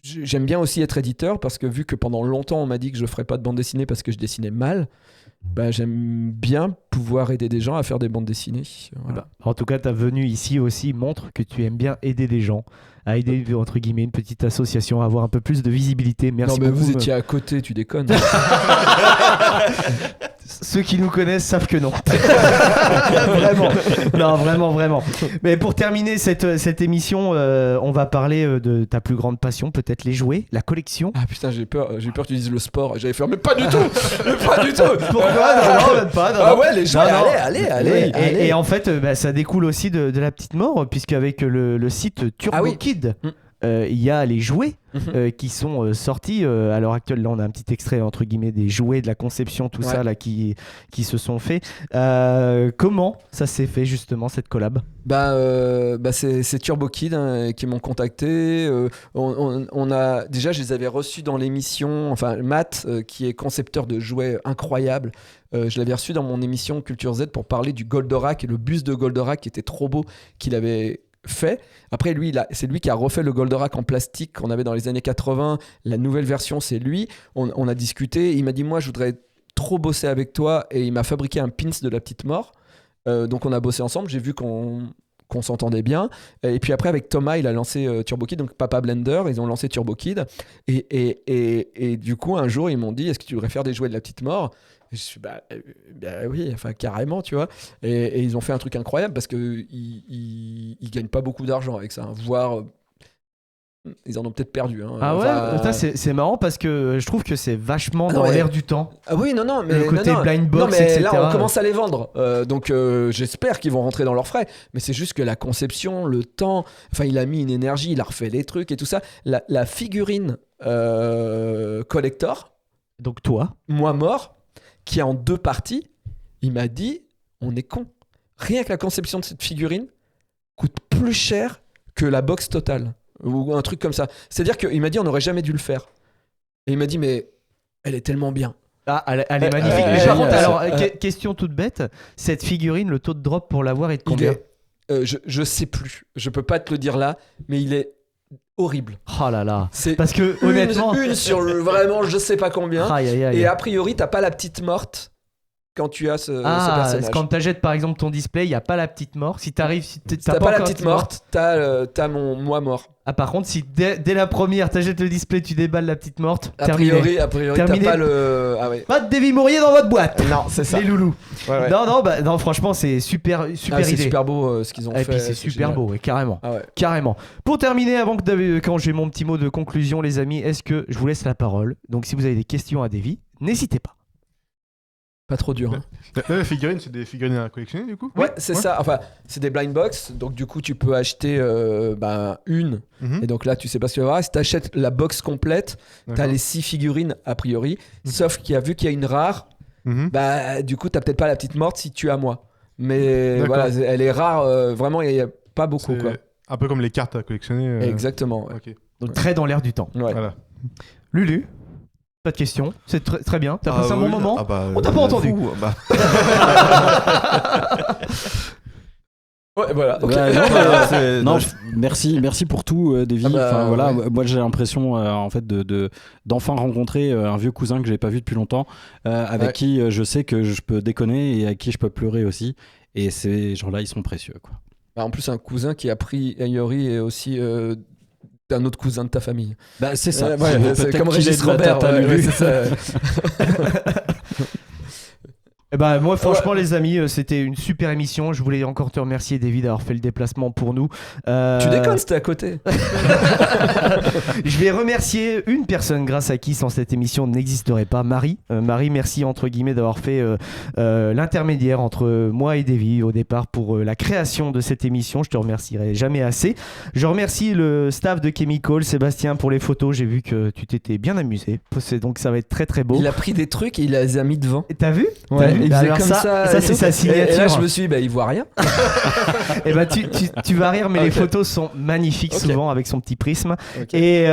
J'aime bien aussi être éditeur parce que vu que pendant longtemps, on m'a dit que je ne ferais pas de bande dessinée parce que je dessinais mal. J'aime bien pouvoir aider des gens à faire des bandes dessinées. Voilà. En tout cas, ta venue ici aussi montre que tu aimes bien aider des gens, à aider entre guillemets une petite association à avoir un peu plus de visibilité. Merci beaucoup. Non mais vous étiez à côté, tu déconnes. Ceux qui nous connaissent savent que non. Vraiment. Mais pour terminer cette émission, on va parler de ta plus grande passion, peut-être les jouets, la collection. Ah putain, j'ai peur que tu dises le sport. J'allais faire, mais pas du tout. Pourquoi non, même pas. Ah ouais, les jouets, allez. Et en fait, ça découle aussi de La Petite Mort, puisqu'avec le site Turbo Kid. il y a les jouets qui sont sortis à l'heure actuelle. Là, on a un petit extrait entre guillemets des jouets, de la conception, tout ça là qui se sont faits. Comment ça s'est fait justement cette collab? C'est Turbo Kid qui m'ont contacté. On a déjà, je les avais reçus dans l'émission. Enfin, Matt, qui est concepteur de jouets incroyables, je l'avais reçu dans mon émission Culture Z pour parler du Goldorak et le buste de Goldorak qui était trop beau qu'il avait fait. Après, lui, c'est lui qui a refait le Goldorak en plastique qu'on avait dans les années 80. La nouvelle version, c'est lui. On a discuté. Il m'a dit, moi, je voudrais trop bosser avec toi, et il m'a fabriqué un pins de la petite mort. Donc on a bossé ensemble, j'ai vu qu'on s'entendait bien, et puis après avec Thomas il a lancé Turbo Kid, donc Papa Blender, ils ont lancé Turbo Kid, et du coup un jour ils m'ont dit, est-ce que tu voudrais faire des jouets de la petite mort? Et je suis bah oui, enfin carrément, tu vois, et ils ont fait un truc incroyable parce que ils gagnent pas beaucoup d'argent avec ça, voire ils en ont peut-être perdu. Ah ouais, c'est marrant parce que je trouve que c'est vachement dans l'air du temps. Ah oui, non, mais le côté blind box, mais etc. Là, on commence à les vendre. Donc, j'espère qu'ils vont rentrer dans leurs frais. Mais c'est juste que la conception, le temps, enfin, il a mis une énergie, il a refait les trucs et tout ça. La figurine collector. Donc, toi. Moi mort, qui est en 2 parties, il m'a dit, on est con. Rien que la conception de cette figurine coûte plus cher que la box totale. Ou un truc comme ça. C'est-à-dire qu'il m'a dit on n'aurait jamais dû le faire. Et il m'a dit mais elle est tellement bien. Ah, elle est magnifique. Mais par contre, alors, question toute bête, cette figurine, le taux de drop pour l'avoir est de combien? Je sais plus. Je peux pas te le dire là, mais il est horrible. Oh là là. C'est parce que honnêtement, une sur vraiment je sais pas combien. Aïe. Et a priori t'as pas la petite morte quand tu as ce personnage. Quand tu achètes par exemple ton display, il n'y a pas la petite mort. Si t'arrives, si t'as pas la petite morte, t'as mon moi mort. Ah, par contre, si dès la première t'achètes le display, tu déballes la petite morte, a priori t'as pas le. Ah ouais. Pas de Davy Mourier dans votre boîte. Non, c'est ça. Les loulous. Ouais. Non, franchement, c'est super idée. C'est super beau ce qu'ils ont fait. Et puis c'est super génial. beau, ouais, carrément. Ah ouais. Carrément. Pour terminer, quand j'ai mon petit mot de conclusion, les amis, est-ce que je vous laisse la parole? Donc, si vous avez des questions à Davy, n'hésitez pas. Pas trop dur. Hein. Là, les figurines, c'est des figurines à collectionner du coup? Ouais, c'est ça. Enfin, c'est des blind box. Donc, du coup, tu peux acheter une. Et donc là, tu sais pas ce que tu vas avoir. Si tu achètes la box complète, tu as les 6 figurines a priori. Sauf qu'il y a vu qu'il y a une rare, du coup, tu n'as peut-être pas la petite morte si tu as moi. Mais voilà, elle est rare. Vraiment, il n'y a pas beaucoup. Quoi. Un peu comme les cartes à collectionner. Exactement. Ouais. Okay. Donc, très dans l'air du temps. Ouais. Voilà. Lulu, pas de questions, c'est très bien. T'as passé un bon moment? On t'a pas entendu. Ouais, voilà. Okay. Non, merci pour tout, Davy. Moi j'ai l'impression en fait d'enfin rencontrer un vieux cousin que j'ai pas vu depuis longtemps, avec qui je sais que je peux déconner et avec qui je peux pleurer aussi. Et ces gens-là, ils sont précieux, quoi. En plus, un cousin qui a pris Ayori et aussi un autre cousin de ta famille. C'est ça. C'est comme Régis Robert. C'est ça. Moi franchement les amis, c'était une super émission. Je voulais encore te remercier David d'avoir fait le déplacement pour nous. Tu déconnes, c'était à côté. Je vais remercier une personne grâce à qui sans cette émission n'existerait pas, Marie. Marie, merci entre guillemets d'avoir fait l'intermédiaire entre moi et Davy au départ pour la création de cette émission. Je te remercierai jamais assez. Je remercie le staff de Chemical, Sébastien pour les photos. J'ai vu que tu t'étais bien amusé. Donc ça va être très très beau. Il a pris des trucs et il les a mis devant. T'as vu? Ouais. Il faisait comme ça c'est sa signature. Et là, je me suis dit, il voit rien. Et tu vas rire, mais les photos sont magnifiques souvent avec son petit prisme. Et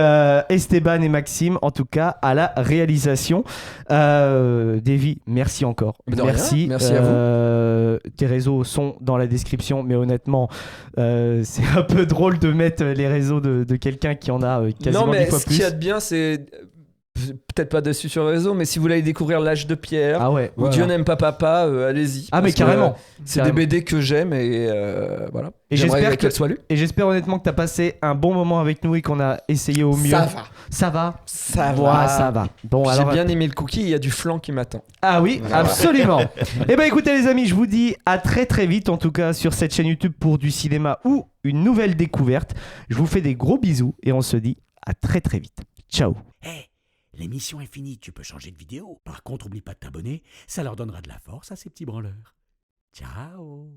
Esteban et Maxime, en tout cas, à la réalisation. Davy, merci encore. Merci à vous. Tes réseaux sont dans la description, mais honnêtement, c'est un peu drôle de mettre les réseaux de quelqu'un qui en a quasiment 10 fois plus. Ce qu'il y a de bien, c'est peut-être pas dessus sur le réseau, mais si vous voulez découvrir L'Âge de Pierre ou Dieu n'aime pas papa, allez-y. Ah mais carrément. C'est des BD que j'aime et voilà. Et j'espère qu'elle soit lue. Et j'espère honnêtement que tu as passé un bon moment avec nous et qu'on a essayé au mieux. Ça va. Bon, j'ai alors, bien aimé le cookie, il y a du flan qui m'attend. Ah oui, absolument. Et écoutez les amis, je vous dis à très très vite en tout cas sur cette chaîne YouTube pour du cinéma ou une nouvelle découverte. Je vous fais des gros bisous et on se dit à très très vite. Ciao. L'émission est finie, tu peux changer de vidéo. Par contre, oublie pas de t'abonner, ça leur donnera de la force à ces petits branleurs. Ciao.